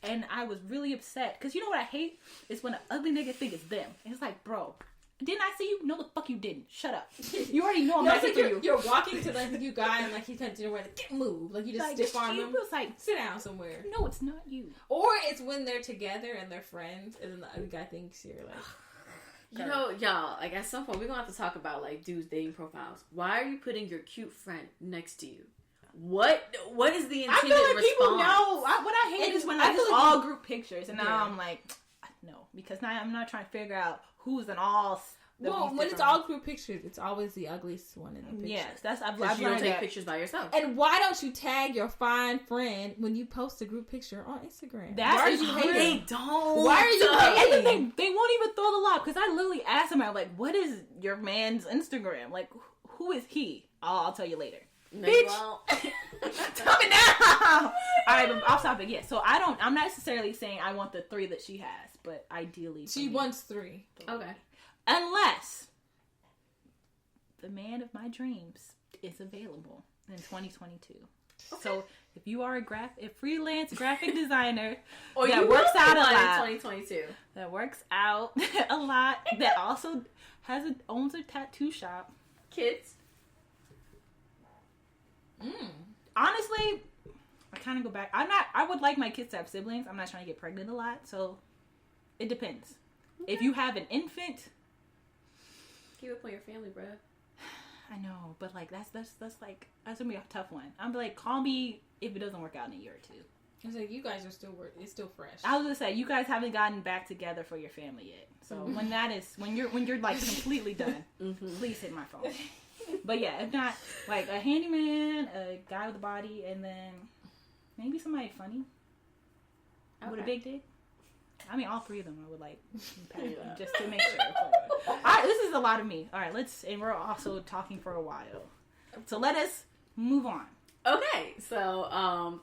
And I was really upset. Because you know what I hate? Is when an ugly nigga think it's them. And it's like, bro, didn't I see you? No, the fuck you didn't. Shut up. You already know I'm No, not it's like here for you. you're walking to like the new guy and like he's kind of doing like get move, like you just Like, stiff arm she him. was like, Sit down somewhere. no, it's not you. Or it's when they're together and they're friends, and then the other guy thinks you're like. You know, y'all, like at some point we're gonna have to talk about like dudes' dating profiles. Why are you putting your cute friend next to you? What is the I intended feel like response? people know. What I hate And is when I like, it's feel like all group pictures. And now Yeah. I'm like, no. Because now I'm not trying to figure out who's in all. Well, these when it's different- all group pictures, it's always the ugliest one in the picture. Yes, I've Because you don't learned take that. pictures by yourself. And why don't you tag your fine friend when you post a group picture on Instagram? That why is are you rude. hating? They don't. Why are you And hating? then they won't even throw the lob because I literally asked him, I'm like, what is your man's Instagram? Like, who is he? I'll tell you later. No, Bitch. well, Tell me now. All right, but off topic. Yeah, so I'm not necessarily saying I want the 3 that she has, but ideally, for She me, wants 3. okay. unless the man of my dreams is available in 2022. So if you are a freelance graphic designer Or that you works will out a be one lot, in 2022. that works out a lot, that also owns a tattoo shop. Kids. Honestly, I kind of go back. I would like my kids to have siblings. I'm not trying to get pregnant a lot, so it depends. Okay. If you have an infant, keep it for your family, bro. I know, but like that's gonna be a tough one. I'm like, call me if it doesn't work out in a year or two. It's like you guys are it's still fresh. I was gonna say you guys haven't gotten back together for your family yet. So when you're like completely done, please hit my phone. But yeah, if not, like a handyman, a guy with a body, and then maybe somebody funny with a big dick. I mean, all three of them I would like pay them just to make sure. All right, this is a lot of me. All right, and we're also talking for a while. So let us move on. Okay, so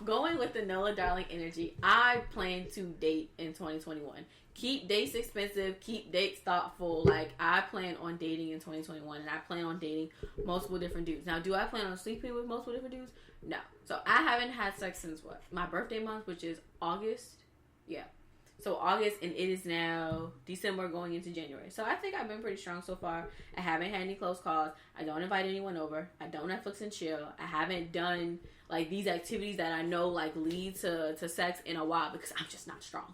going with the Nola Darling energy, I plan to date in 2021. Keep dates expensive, keep dates thoughtful. Like, I plan on dating in 2021, and I plan on dating multiple different dudes. Now, do I plan on sleeping with multiple different dudes? No. So, I haven't had sex since my birthday month, which is August. Yeah. So, August, and it is now December going into January. So, I think I've been pretty strong so far. I haven't had any close calls. I don't invite anyone over. I don't Netflix and chill. I haven't done, like, these activities that I know, like, lead to sex in a while because I'm just not strong.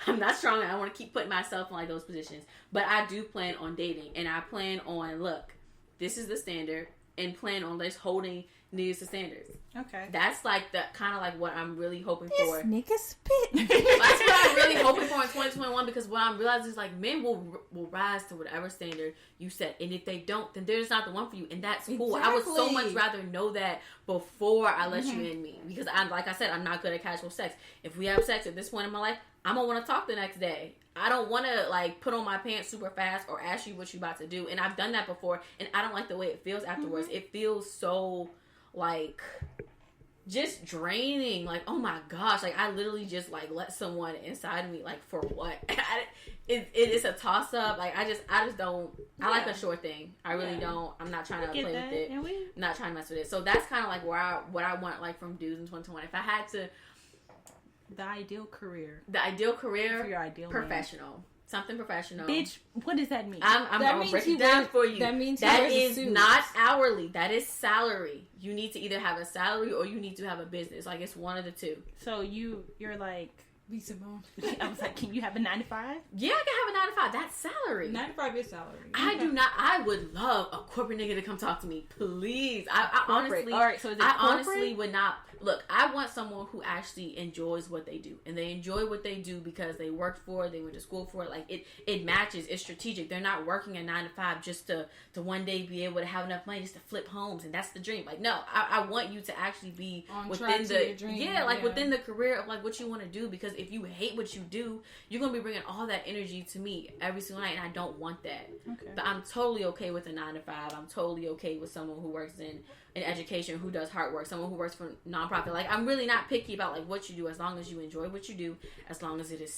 I'm not strong. I want to keep putting myself in, like, those positions. But I do plan on dating. And I plan on, look, this is the standard. And plan on just holding niggas to standards. Okay. That's like the kind of like what I'm really hoping for. This nigga spit. That's what I'm really hoping for in 2021, because what I'm realizing is like men will rise to whatever standard you set, and if they don't, then they're just not the one for you, and that's cool. Exactly. I would so much rather know that before I let you in me, because like I said, I'm not good at casual sex. If we have sex at this point in my life, I'm gonna want to talk the next day. I don't want to like put on my pants super fast or ask you what you about to do, and I've done that before, and I don't like the way it feels afterwards. It feels so like just draining. Like, oh my gosh, like I literally just like let someone inside of me, like for what? It is a toss up. Like I just don't. I like a short thing. I really don't. I'm not trying to play with it. I'm not trying to mess with it. So that's kind of like what I want like from dudes in 2021. If I had to. The ideal career for your ideal professional man. Something professional. Bitch, what does that mean? I'm going to break it down for you. That means that is not hourly. That is salary. You need to either have a salary or you need to have a business. Like, it's one of the two. So you're like... Simone. I was like, can you have a 9 to 5? Yeah, I can have a 9 to 5. That's salary. 9 to 5 is salary. I do not. I would love a corporate nigga to come talk to me, please. I honestly, all right. So I honestly would not. Look, I want someone who actually enjoys what they do, and they enjoy what they do because they worked for it, they went to school for it. Like it matches. It's strategic. They're not working a 9 to 5 just to one day be able to have enough money just to flip homes, and that's the dream. Like, no, I want you to actually be on within the dream. Within the career of like what you want to do, because if you hate what you do, you're gonna be bringing all that energy to me every single night, and I don't want that. Okay. But I'm totally okay with a 9 to 5. I'm totally okay with someone who works in education, who does hard work, someone who works for nonprofit. Like, I'm really not picky about like what you do, as long as you enjoy what you do, as long as it is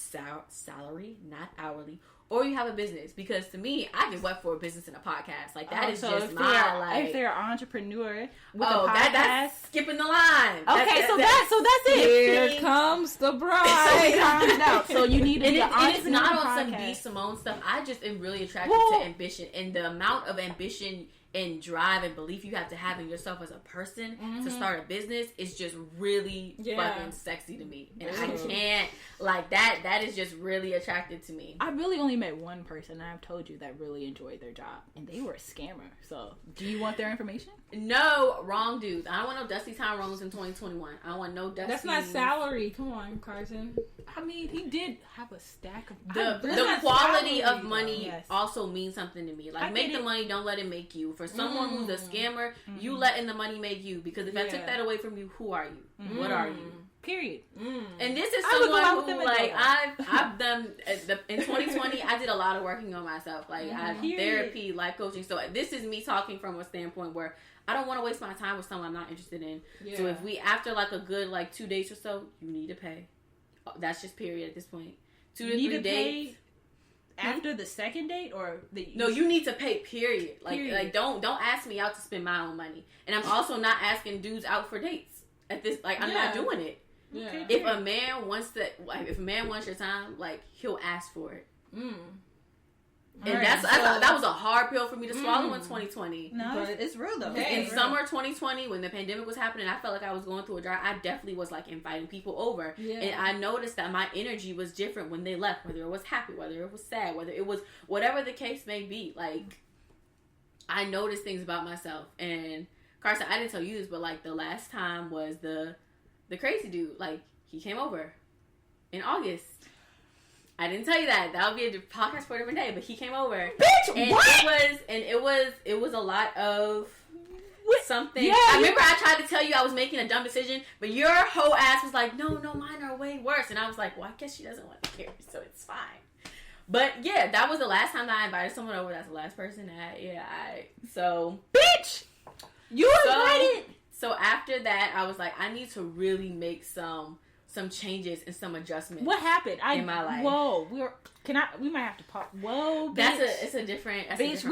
salary, not hourly, or you have a business. Because to me, I get wet for a business and a podcast. Like, that is just my like. If they're an entrepreneur with a podcast, that's skipping the line. Okay, so that's it. Here comes the bride. So you need to be an entrepreneur. And it's not on some B. Simone stuff. I just am really attracted to ambition, and the amount of ambition and drive and belief you have to have in yourself as a person to start a business is just really fucking sexy to me. And I can't, like, that is just really attractive to me. I really only met one person, and I've told you, that really enjoyed their job, and they were a scammer. So, do you want their information? No, wrong dudes. I don't want no Dusty Tyrones in 2021. I don't want no Dusty. That's not salary. Come on, Carson. I mean, he did have a stack of... The quality of money also means something to me. Like, make the money, don't let it make you. For someone who's a scammer, you letting the money make you. Because if I took that away from you, who are you? What are you? Period. And this is someone who, like, I've done, in 2020, I did a lot of working on myself. Like, I therapy, life coaching. So this is me talking from a standpoint where I don't want to waste my time with someone I'm not interested in. Yeah. So if we, after like a good, like 2 dates or so, you need to pay. That's just period at this point. 2 to 3 dates. after the second date, or No, you need to pay. Period. Like don't ask me out to spend my own money, and I'm also not asking dudes out for dates at this. Like, I'm not doing it. Yeah. If a man wants your time, like, he'll ask for it. And that was a hard pill for me to swallow in 2020. No, it's real though. In summer 2020, when the pandemic was happening, I felt like I was going through a drought. I definitely was like inviting people over, and I noticed that my energy was different when they left. Whether it was happy, whether it was sad, whether it was whatever the case may be. Like, I noticed things about myself. And Carson, I didn't tell you this, but like the last time was the crazy dude. Like, he came over in August. I didn't tell you that. That'll be a podcast for a different day. But he came over, bitch. And What? It was a lot of something. Yeah, I remember I tried to tell you I was making a dumb decision, but your whole ass was like, no, mine are way worse. And I was like, well, I guess she doesn't want to hear me, so it's fine. But yeah, that was the last time that I invited someone over. That's the last person that so Bitch, you invited. So after that, I was like, I need to really make some changes and some adjustments. What happened in my life? Whoa, we might have to pause. Whoa, bitch. It's a different podcast.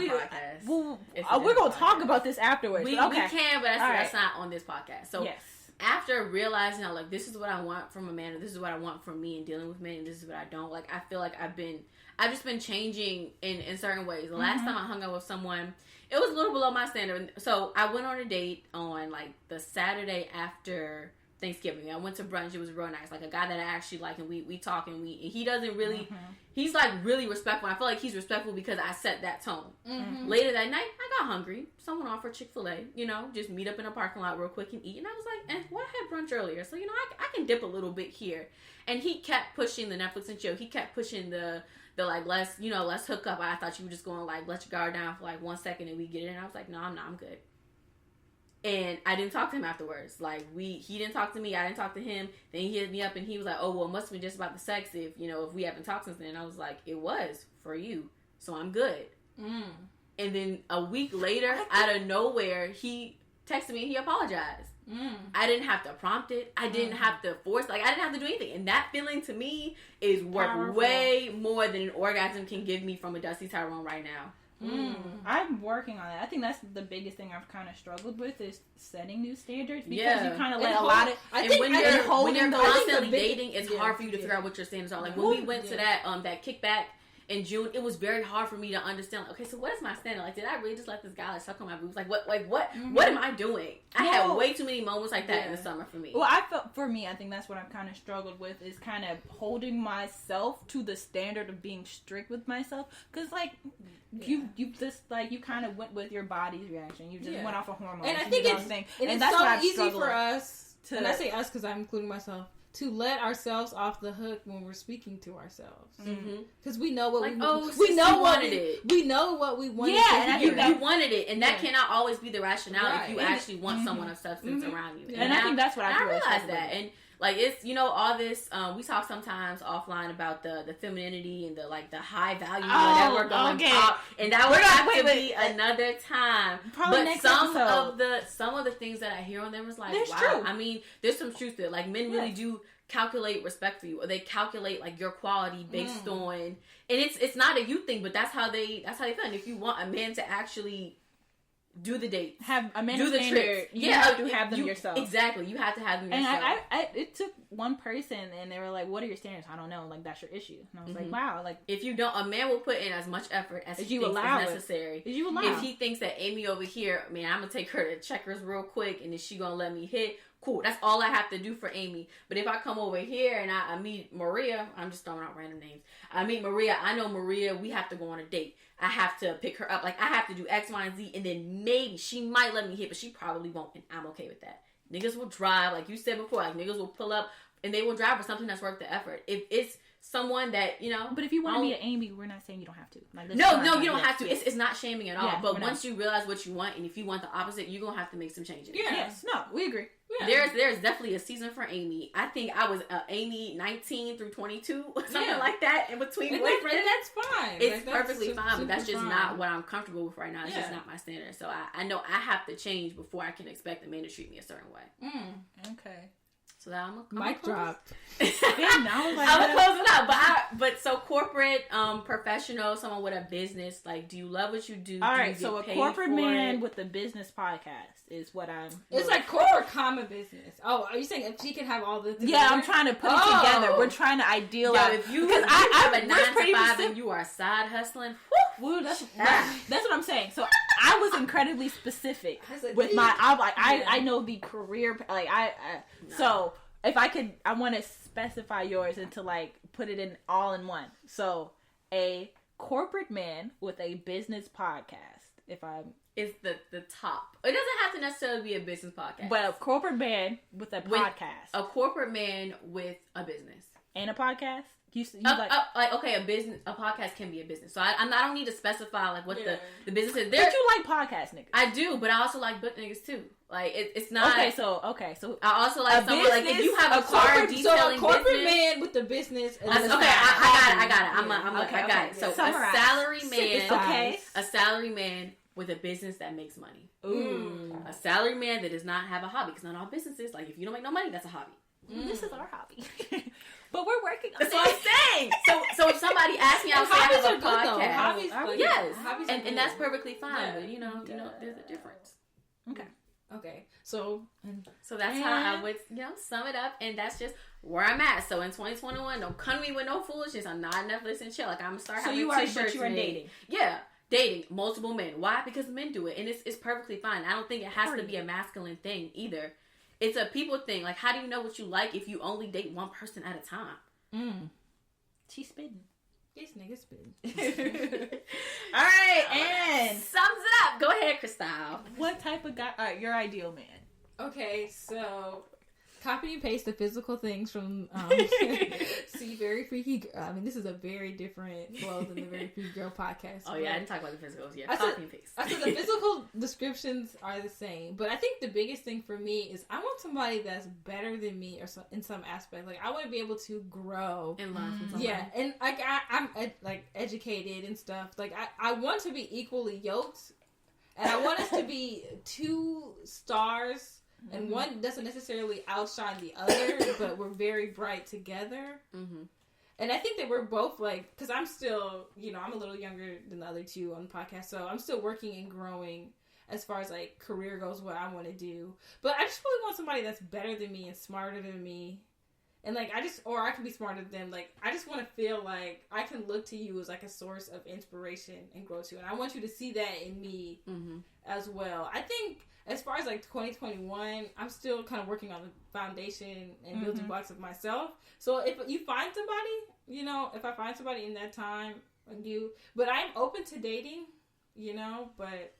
We're gonna talk about this afterwards. We okay. can, but that's not on this podcast. So yes. After realizing, like, this is what I want from a man, or this is what I want from me and dealing with men, and this is what I don't like, I feel like I've just been changing in certain ways. The last time I hung out with someone, it was a little below my standard. So I went on a date on like the Saturday after Thanksgiving. I went to brunch. It was real nice. Like, a guy that I actually like, and we talk, and he doesn't really, he's like really respectful. I feel like he's respectful because I set that tone. Later that night, I got hungry. Someone offered Chick-fil-A, just meet up in a parking lot real quick and eat. And I was like, well, I had brunch earlier, so, I can dip a little bit here. And he kept pushing the Netflix and chill. He kept pushing the like, let's hook up. I thought you were just going to, like, let your guard down for like 1 second and we get it. And I was like, no, I'm not. I'm good. And I didn't talk to him afterwards. Like, he didn't talk to me. I didn't talk to him. Then he hit me up and he was like, oh, well, it must have been just about the sex if we haven't talked since then. And I was like, it was for you. So I'm good. And then a week later, out of nowhere, he texted me and he apologized. I didn't have to prompt it. I didn't have to force, I didn't have to do anything. And that feeling to me is worth way more than an orgasm can give me from a Dusty Tyrone right now. I'm working on that. I think that's the biggest thing I've kind of struggled with is setting new standards because you kind of let a lot of. When you're constantly dating, it's hard for you to figure out what your standards are. Like, when we went to that kickback in June, it was very hard for me to understand. Like, okay, so what is my standard? Like, did I really just let this guy suck on my boobs? Like, what am I doing? I had way too many moments like that in the summer for me. Well, I think that's what I've kind of struggled with is kind of holding myself to the standard of being strict with myself. Because, like, you just, like, you kind of went with your body's reaction. You just went off of hormones. And I think it's that's so what I've easy for us to, and I say us because I'm including myself, to let ourselves off the hook when we're speaking to ourselves, because we know what we wanted it. We know what we wanted. Yeah, and you wanted it, and that cannot always be the rationale if you actually want someone of substance around you. And I think that's what I realized that. And like, it's all this. We talk sometimes offline about the femininity and the high value that we're going top, and that would have to be another time. Probably but some of the things that I hear on them is like, wow. True. I mean, there's some truth there. Like, men really do calculate respect for you, or they calculate like your quality based on, and it's not a you thing, but that's how they feel. And if you want a man to actually do the dates, have a man do the trips, you have to have them yourself. Exactly, you have to have them yourself. And I it took one person, and they were like, "What are your standards?" I don't know. Like, that's your issue. And I was like, "Wow!" Like, if you don't, a man will put in as much effort as he thinks is necessary. As you allow. If he thinks that Amy over here, man, I'm gonna take her to Checkers real quick, and then she gonna let me hit. Cool, that's all I have to do for Amy. But if I come over here and I meet Maria, I'm just throwing out random names. I meet Maria, I know Maria, we have to go on a date. I have to pick her up. Like, I have to do X, Y, and Z, and then maybe she might let me hit, but she probably won't, and I'm okay with that. Niggas will drive, like you said before, like, niggas will pull up, and they will drive for something that's worth the effort. If it's someone that, But if you want to be an Amy, we're not saying you don't have to. Like, no, you don't have to. It's not shaming at all. Yeah, but once you realize what you want, and if you want the opposite, you're going to have to make some changes. Yeah. Yes. No, we agree. Yeah. There's definitely a season for Amy. I think I was Amy 19 through 22 or something like that in between boyfriends. And that's fine. It's perfectly fine, but that's just not what I'm comfortable with right now. It's just not my standard. So I know I have to change before I can expect a man to treat me a certain way. Okay. So that I'm Mic drop. I was like, I'm gonna close it out, but so corporate, professional, someone with a business. Like, do you love what you do? all Do right, you get so a paid corporate for man it? with a business podcast is what I'm. It's like corporate comma business. Oh, are you saying if she can have all this? Yeah, I'm trying to put it together. We're trying to idealize. If you because have a we're 9 to pretty 5 specific. and you are side hustling, Well, that's what I'm saying. So I was incredibly specific with my. I know the career like So if I want to specify yours and to like put it in all in one. So a corporate man with a business podcast. If I'm is the top. It doesn't have to necessarily be a business podcast, but a corporate man with a podcast, a corporate man with a business and a podcast. You like okay, a podcast can be a business. So I don't need to specify like what the business is. But you like podcast niggas. I do, but I also like butt niggas too. Like it's not okay. So I also like someone like if you have a car detailing a corporate business, man with the business. Okay, I got it. I got it. So Summarize. a salary man, Okay. a salary man with a business that makes money. Ooh. A salary man that does not have a hobby, because not all businesses, like if you don't make no money, that's a hobby. This is our hobby. But we're working on That's what I'm saying. So if somebody asks me, I'll say I hobbies have are a good though. podcast. Hobbies, Yes, hobbies are and good. that's perfectly fine. Yeah. But you know, there's a difference. Okay. So That's how I would, sum it up, and that's just where I'm at. So in 2021, don't come to me with no foolishness. I'm not Netflix and chill. Like I'm gonna start having t-shirts. But you are made. dating. Yeah, dating multiple men. Why? Because men do it, and it's perfectly fine. I don't think it has to be a masculine thing either. It's a people thing. Like, how do you know what you like if you only date one person at a time? She's spitting. this nigga spitting. All right, and Sums it up. Go ahead, Krystaaall. what type of guy? All right, your ideal man. Okay, so copy and paste the physical things from See Very Freaky Girl. I mean, this is a very different flow than the Very Freaky Girl podcast. Oh yeah, I didn't talk about the physicals. Yeah, I said- copy and paste. I said the physical descriptions are the same, but I think the biggest thing for me is I want somebody that's better than me, or in some aspect. Like I want to be able to grow And learn from somebody. Yeah, and like I'm like educated and stuff. Like I want to be equally yoked, and I want us to be two stars, and one doesn't necessarily outshine the other, but we're very bright together. Mm-hmm. And I think that we're both like, because I'm still, I'm a little younger than the other two on the podcast, so I'm still working and growing as far as like career goes, what I want to do. But I just really want somebody that's better than me and smarter than me. And like, or I can be smarter than them. Like, I just want to feel like I can look to you as like a source of inspiration and growth to. And I want you to see that in me as well. I think as far as like 2021, I'm still kind of working on the foundation and building blocks of myself. So if you find somebody, if I find somebody in that time, but I'm open to dating, but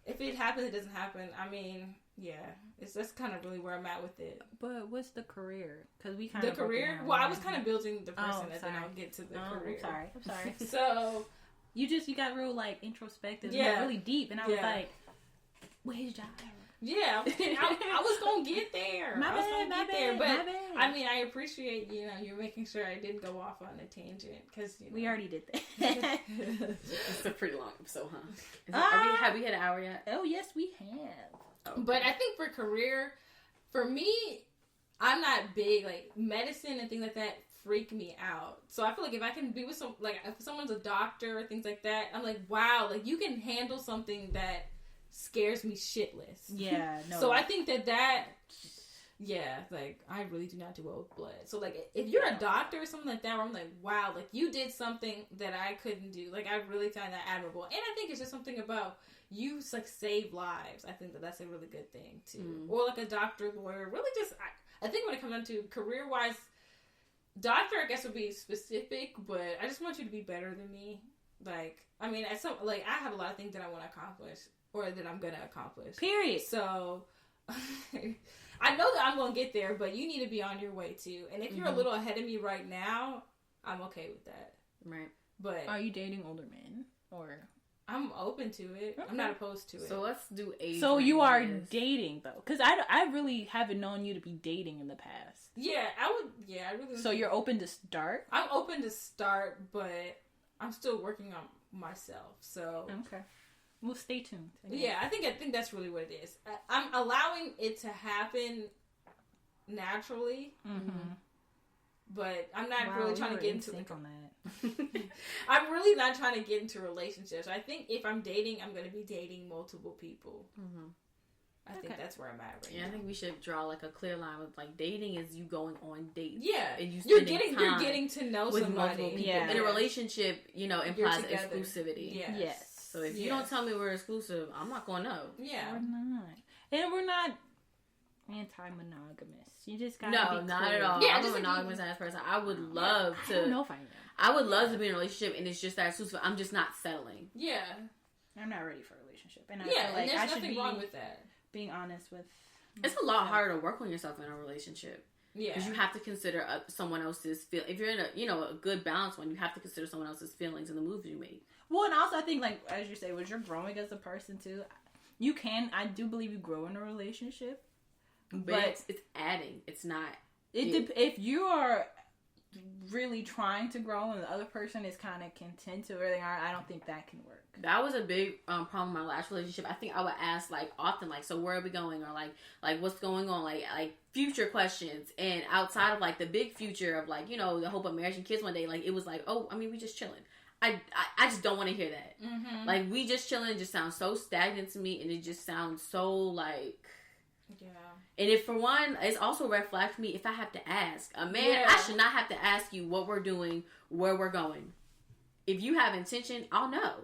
if it happens, it doesn't happen. I mean, yeah, that's kind of really where I'm at with it. But what's the career? Because we kind The of career? Well, I was kind of building the person, and then sorry. I'll get to the career. I'm sorry. So You got real like introspective, Yeah. really deep, and I was like, "Where's Jai?" yeah, I was gonna get there. My I was gonna bad, get there, but my bad. I mean, I appreciate you're making sure I didn't go off on a tangent because We already did that. It's a pretty long episode, huh? Have we hit an hour yet? Oh yes, we have. But I think for career, for me, I'm not big like medicine and things like that freak me out. So I feel like if I can be with if someone's a doctor or things like that, I'm like, wow, like you can handle something that scares me shitless. Yeah, no. So I think that like I really do not do well with blood. So like if you're a doctor or something like that, where I'm like, wow, like you did something that I couldn't do. Like I really find that admirable. And I think it's just something about you like save lives. I think that's a really good thing too. Or like a doctor, lawyer, really just I think when it comes down to career wise, doctor I guess would be specific, but I just want you to be better than me. Like I mean, I have a lot of things that I want to accomplish or that I'm gonna accomplish. Period. So I know that I'm gonna get there, but you need to be on your way too. And if you're a little ahead of me right now, I'm okay with that. Right. But Are you dating older men or? I'm open to it. Okay. I'm not opposed to it. So let's do age. So you are ranges. dating though, because I really haven't known you to be dating in the past. Yeah, I would. Yeah, I really. So you're open to start. I'm open to start, but I'm still working on myself. So Okay. Well, stay tuned. yeah, I think that's really what it is. I'm allowing it to happen naturally. Mm-hmm. But I'm not really trying to get into on that. I'm really not trying to get into relationships. I think if I'm dating, I'm going to be dating multiple people. Mm-hmm. I think that's where I'm at right now. I think we should draw like a clear line with like dating is you going on dates. Yeah, and you're getting to know with somebody. Multiple people. Yeah. In a relationship, implies exclusivity. Yes. So if you don't tell me we're exclusive, I'm not gonna know. Yeah, we're not, and we're not anti-monogamous. You just gotta be not clear. at all. Yeah, I'm a monogamous ass person. I would love to. I don't know if I am. I would love to be in a relationship, and it's just that exclusive. I'm just not settling. Yeah, I'm not ready for a relationship, and I yeah, feel like and there's I should nothing be wrong with that. being honest with. It's a lot harder to work on yourself in a relationship. Yeah, because you have to consider someone else's feel. If you're in a good balanced one, you have to consider someone else's feelings and the moves you make. Well, and also I think like as you say, when you're growing as a person too, you can. I do believe you grow in a relationship, but it's adding. It's not. If you are really trying to grow and the other person is kind of content to where they are, I don't think that can work. That was a big problem in my last relationship. I think I would ask like often, like, so where are we going, or like what's going on, like future questions, and outside of like the big future of like the hope of marriage and kids one day, like it was like, oh, I mean, we just chilling. I just don't want to hear that. Mm-hmm. Like we just chilling just sounds so stagnant to me, and it just sounds so like. Yeah. And if for one, it's also a red flag for me if I have to ask. A man, I should not have to ask you what we're doing, where we're going. If you have intention, I'll know.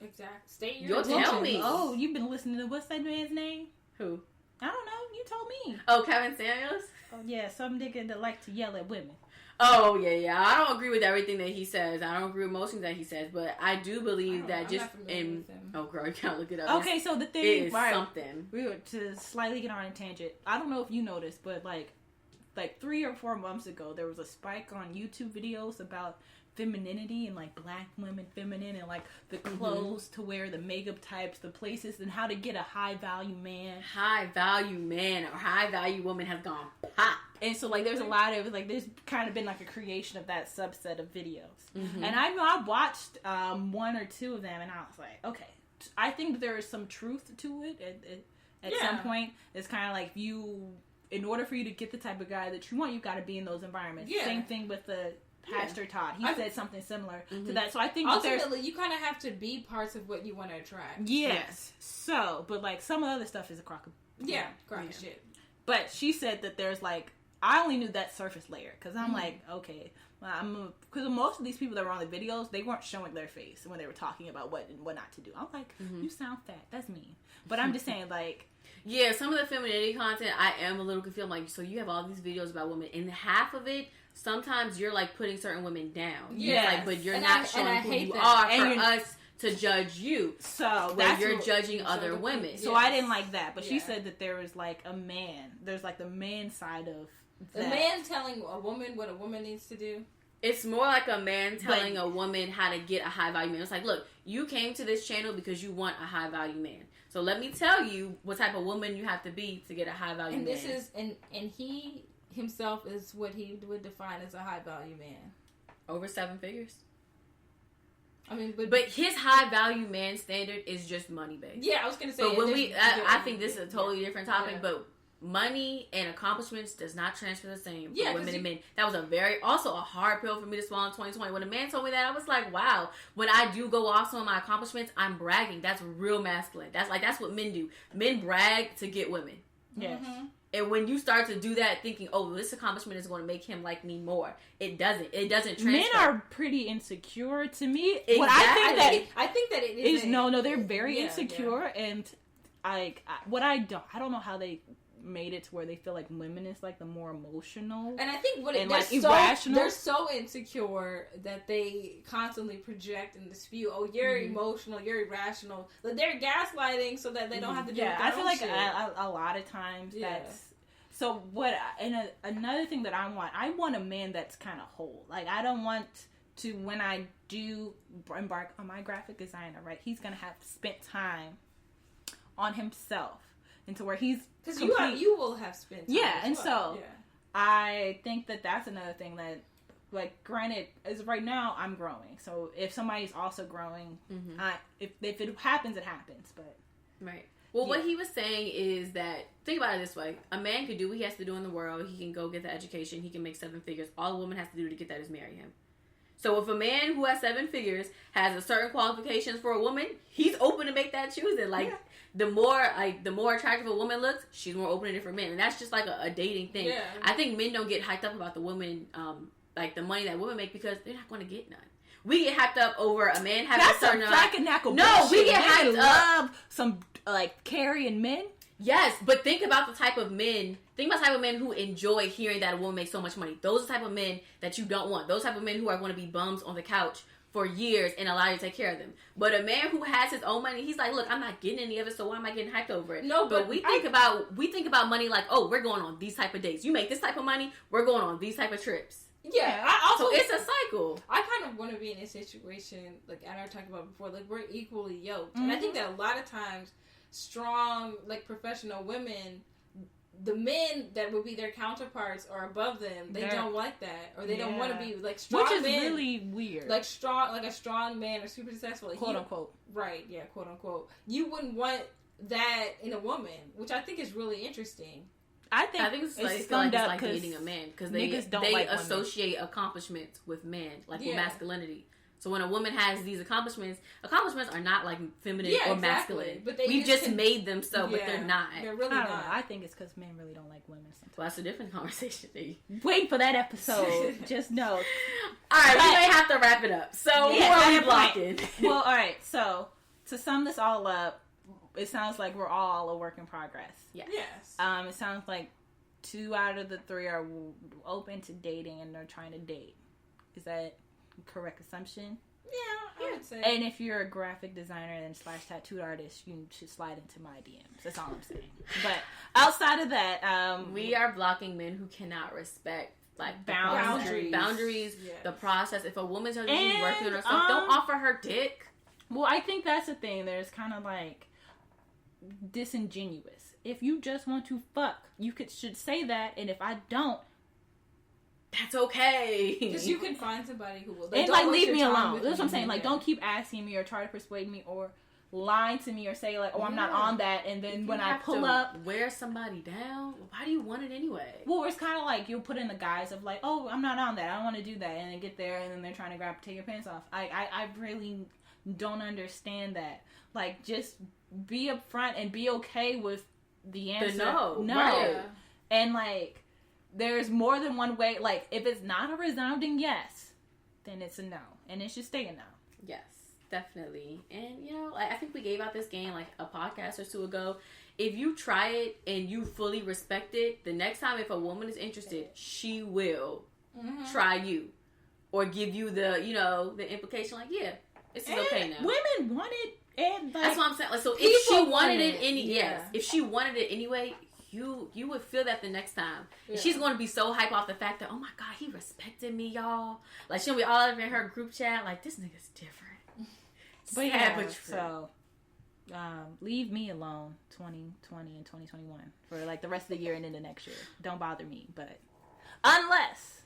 Exactly. State your You'll intentions. tell me. Oh, you've been listening to what's that man's name? Who? I don't know. You told me. Oh, Kevin Samuels? Oh yeah, some nigga that like to yell at women. Oh, yeah. I don't agree with everything that he says. I don't agree with most things that he says, but I do believe that just in... Oh, girl, you can't look it up. Okay, so the thing... It is right, something. We were to slightly get on a tangent. I don't know if you noticed, but like 3 or 4 months ago, there was a spike on YouTube videos about femininity and like black women feminine and like the clothes to wear, the makeup types, the places, and how to get a high value man. High value man or high value woman has gone pop. And so like there's a lot of like there's kind of been like a creation of that subset of videos. Mm-hmm. And I know I watched 1 or 2 of them and I was like, okay, I think there is some truth to it at some point. It's kind of like in order for you to get the type of guy that you want, you got to be in those environments. Yeah. Same thing with the Pastor Todd. He said something similar to that. So I think ultimately you kind of have to be parts of what you want to attract. Yes. So, but like some of the other stuff is a crock of shit. But she said that there's like I only knew that surface layer because I'm like, okay, because most of these people that were on the videos, they weren't showing their face when they were talking about what and what not to do. I'm like, you sound fat. That's mean. But I'm just saying, like, yeah, some of the femininity content, I am a little confused. I'm like, so you have all these videos about women, and half of it, sometimes you're like putting certain women down. Yeah, like, but you're and not I showing who hate you that. are And for us to judge you. So when you're judging other women. So I didn't like that. But she said that there was like a man. There's like the man side of that. The man telling a woman what a woman needs to do. It's more like a man telling a woman how to get a high value man. It's like, look, you came to this channel because you want a high value man. So let me tell you what type of woman you have to be to get a high value man. And this is and he himself is what he would define as a high value man. Over 7 figures. I mean, but his high value man standard is just money based. Yeah, I was gonna say. But when I think this is a totally different topic. But money and accomplishments does not transfer the same for women and men. That was also a hard pill for me to swallow in 2020. When a man told me that, I was like, wow. When I do go off some of my accomplishments, I'm bragging. That's real masculine. That's what men do. Men brag to get women. Yes. Mm-hmm. And when you start to do that, thinking, "Oh, this accomplishment is going to make him like me more," it doesn't. It doesn't transfer. Men are pretty insecure to me. Exactly. What I think that it is no. They're very insecure, and I don't know how they made it to where they feel like women is like the more emotional, and I think irrational. They're so insecure that they constantly project and dispute. Oh, you're emotional, you're irrational. But they're gaslighting so that they don't have to do. I feel like a lot of times that's. So what? And another thing that I want a man that's kind of whole. Like I don't want to when I do embark on my graphic designer, right? He's gonna have spent time on himself. Into where he's because you will have spent time and so I think that that's another thing that like granted as of right now I'm growing, so if somebody's also growing, if it happens, it happens, but Well, what he was saying is that, think about it this way. A man could do what he has to do in the world. He can go get the education. He can make 7 figures. All a woman has to do to get that is marry him. So if a man who has 7 figures has a certain qualifications for a woman, he's open to make that choosing. Like, the more attractive a woman looks, she's more open to different men. And that's just like a dating thing. Yeah. I think men don't get hyped up about the woman, like the money that women make, because they're not going to get none. We get hyped up over a man having a certain No, we get hyped up. Love some like carrying men. Yes, but think about the type of men. Think about the type of men who enjoy hearing that a woman makes so much money. Those are the type of men that you don't want. Those type of men who are going to be bums on the couch for years and allow you to take care of them. But a man who has his own money, he's like, look, I'm not getting any of it, so why am I getting hyped over it? No, but we think about money like, oh, we're going on these type of dates. You make this type of money, we're going on these type of trips. Yeah, so it's a cycle. I kind of want to be in a situation, like I talked about before, like we're equally yoked. And I think that a lot of times, strong, like professional women, the men that would be their counterparts or above them, they don't like that, or they don't want to be like strong. Which is men, really weird. Like a strong man or super successful, like quote unquote. Right? Yeah, quote unquote. You wouldn't want that in a woman, which I think is really interesting. I think it's like dating a man, because they like associate accomplishments with men, like with masculinity. So when a woman has these accomplishments are not like feminine or masculine. But we've just made them so, but they're not. They're really not. I think it's because men really don't like women sometimes. Well, that's a different conversation. Wait for that episode. Just know. Alright, we may have to wrap it up. So who are we blocking? Well, alright, so to sum this all up, it sounds like we're all a work in progress. Yes. It sounds like 2 out of the 3 are open to dating and they're trying to date. Is that a correct assumption? Yeah, I would say. And if you're a graphic designer and / tattoo artist, you should slide into my DMs. That's all I'm saying. But outside of that, we are blocking men who cannot respect like boundaries. Yes. The process. If a woman tells you she's working on herself, don't offer her dick. Well, I think that's the thing. There's kind of like disingenuous. If you just want to fuck, you should say that, and if I don't, that's okay. Because you can find somebody who will. And like leave me alone. That's what I'm saying. Like, don't keep asking me or try to persuade me or lying to me or say like, oh, I'm not on that, and then when I pull up, wear somebody down. Why do you want it anyway? Well, it's kind of like you'll put in the guise of like, oh, I'm not on that. I don't want to do that, and then get there, and then they're trying to take your pants off. I really don't understand that. Like, just be upfront and be okay with the answer. No. Right. And like, there's more than one way. Like, if it's not a resounding yes, then it's a no, and it should stay a no. Yes, definitely. And you know, I think we gave out this game like a podcast or 2 ago. If you try it and you fully respect it, the next time if a woman is interested, she will try you or give you the implication like, yeah, this is okay now. Women want it. And like, that's what I'm saying. Like, so if she wanted it if she wanted it anyway, you would feel that the next time. Yeah. She's going to be so hyped off the fact that, oh my God, he respected me, y'all. Like, she'll be all over in her group chat like, this nigga's different. But yeah, but so leave me alone 2020 and 2021 for like the rest of the year and into next year. Don't bother me, but unless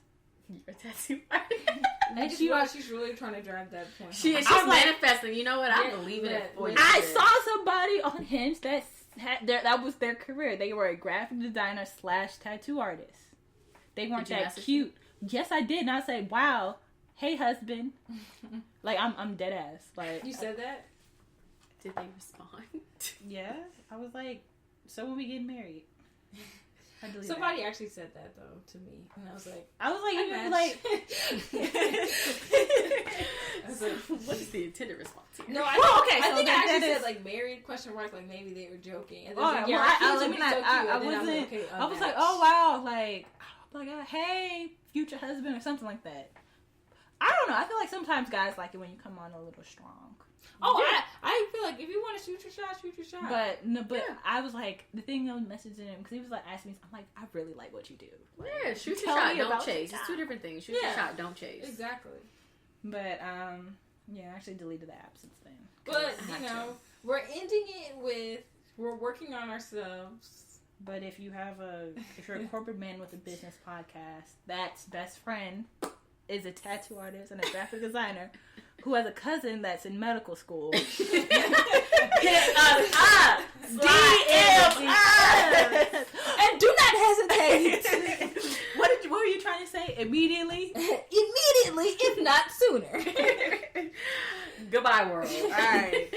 you're a tattoo artist. And she's really trying to drive that point. She's manifesting. You know what? I'm believing it for you. I saw somebody on Hinge that was their career. They were a graphic designer / tattoo artist. They weren't that cute. Yes, I did. And I said, "Wow, hey husband." Like I'm dead ass. Like, you said that. Did they respond? Yeah, I was like, "So when we get married?" Somebody actually said that though to me, and I was like, what is the intended response here? No, I think I actually said like married ? Like maybe they were joking. And I was like, oh wow, like hey, future husband or something like that. I don't know. I feel like sometimes guys like it when you come on a little strong. Oh, yeah. I feel like if you want to shoot your shot, shoot your shot. But I was like, the thing I was messaging him, because he was like asking me, I'm like, I really like what you do. Like, yeah, shoot your shot, don't chase. It's 2 different things. Shoot your shot, don't chase. Exactly. But, I actually deleted the app since then. But, we're ending it with, we're working on ourselves. But if you're a corporate man with a business podcast, that's best friend is a tattoo artist and a graphic designer who has a cousin that's in medical school. Hit us up. DM us. And do not hesitate. What were you trying to say? Immediately? Immediately, if not sooner. Goodbye, world. All right.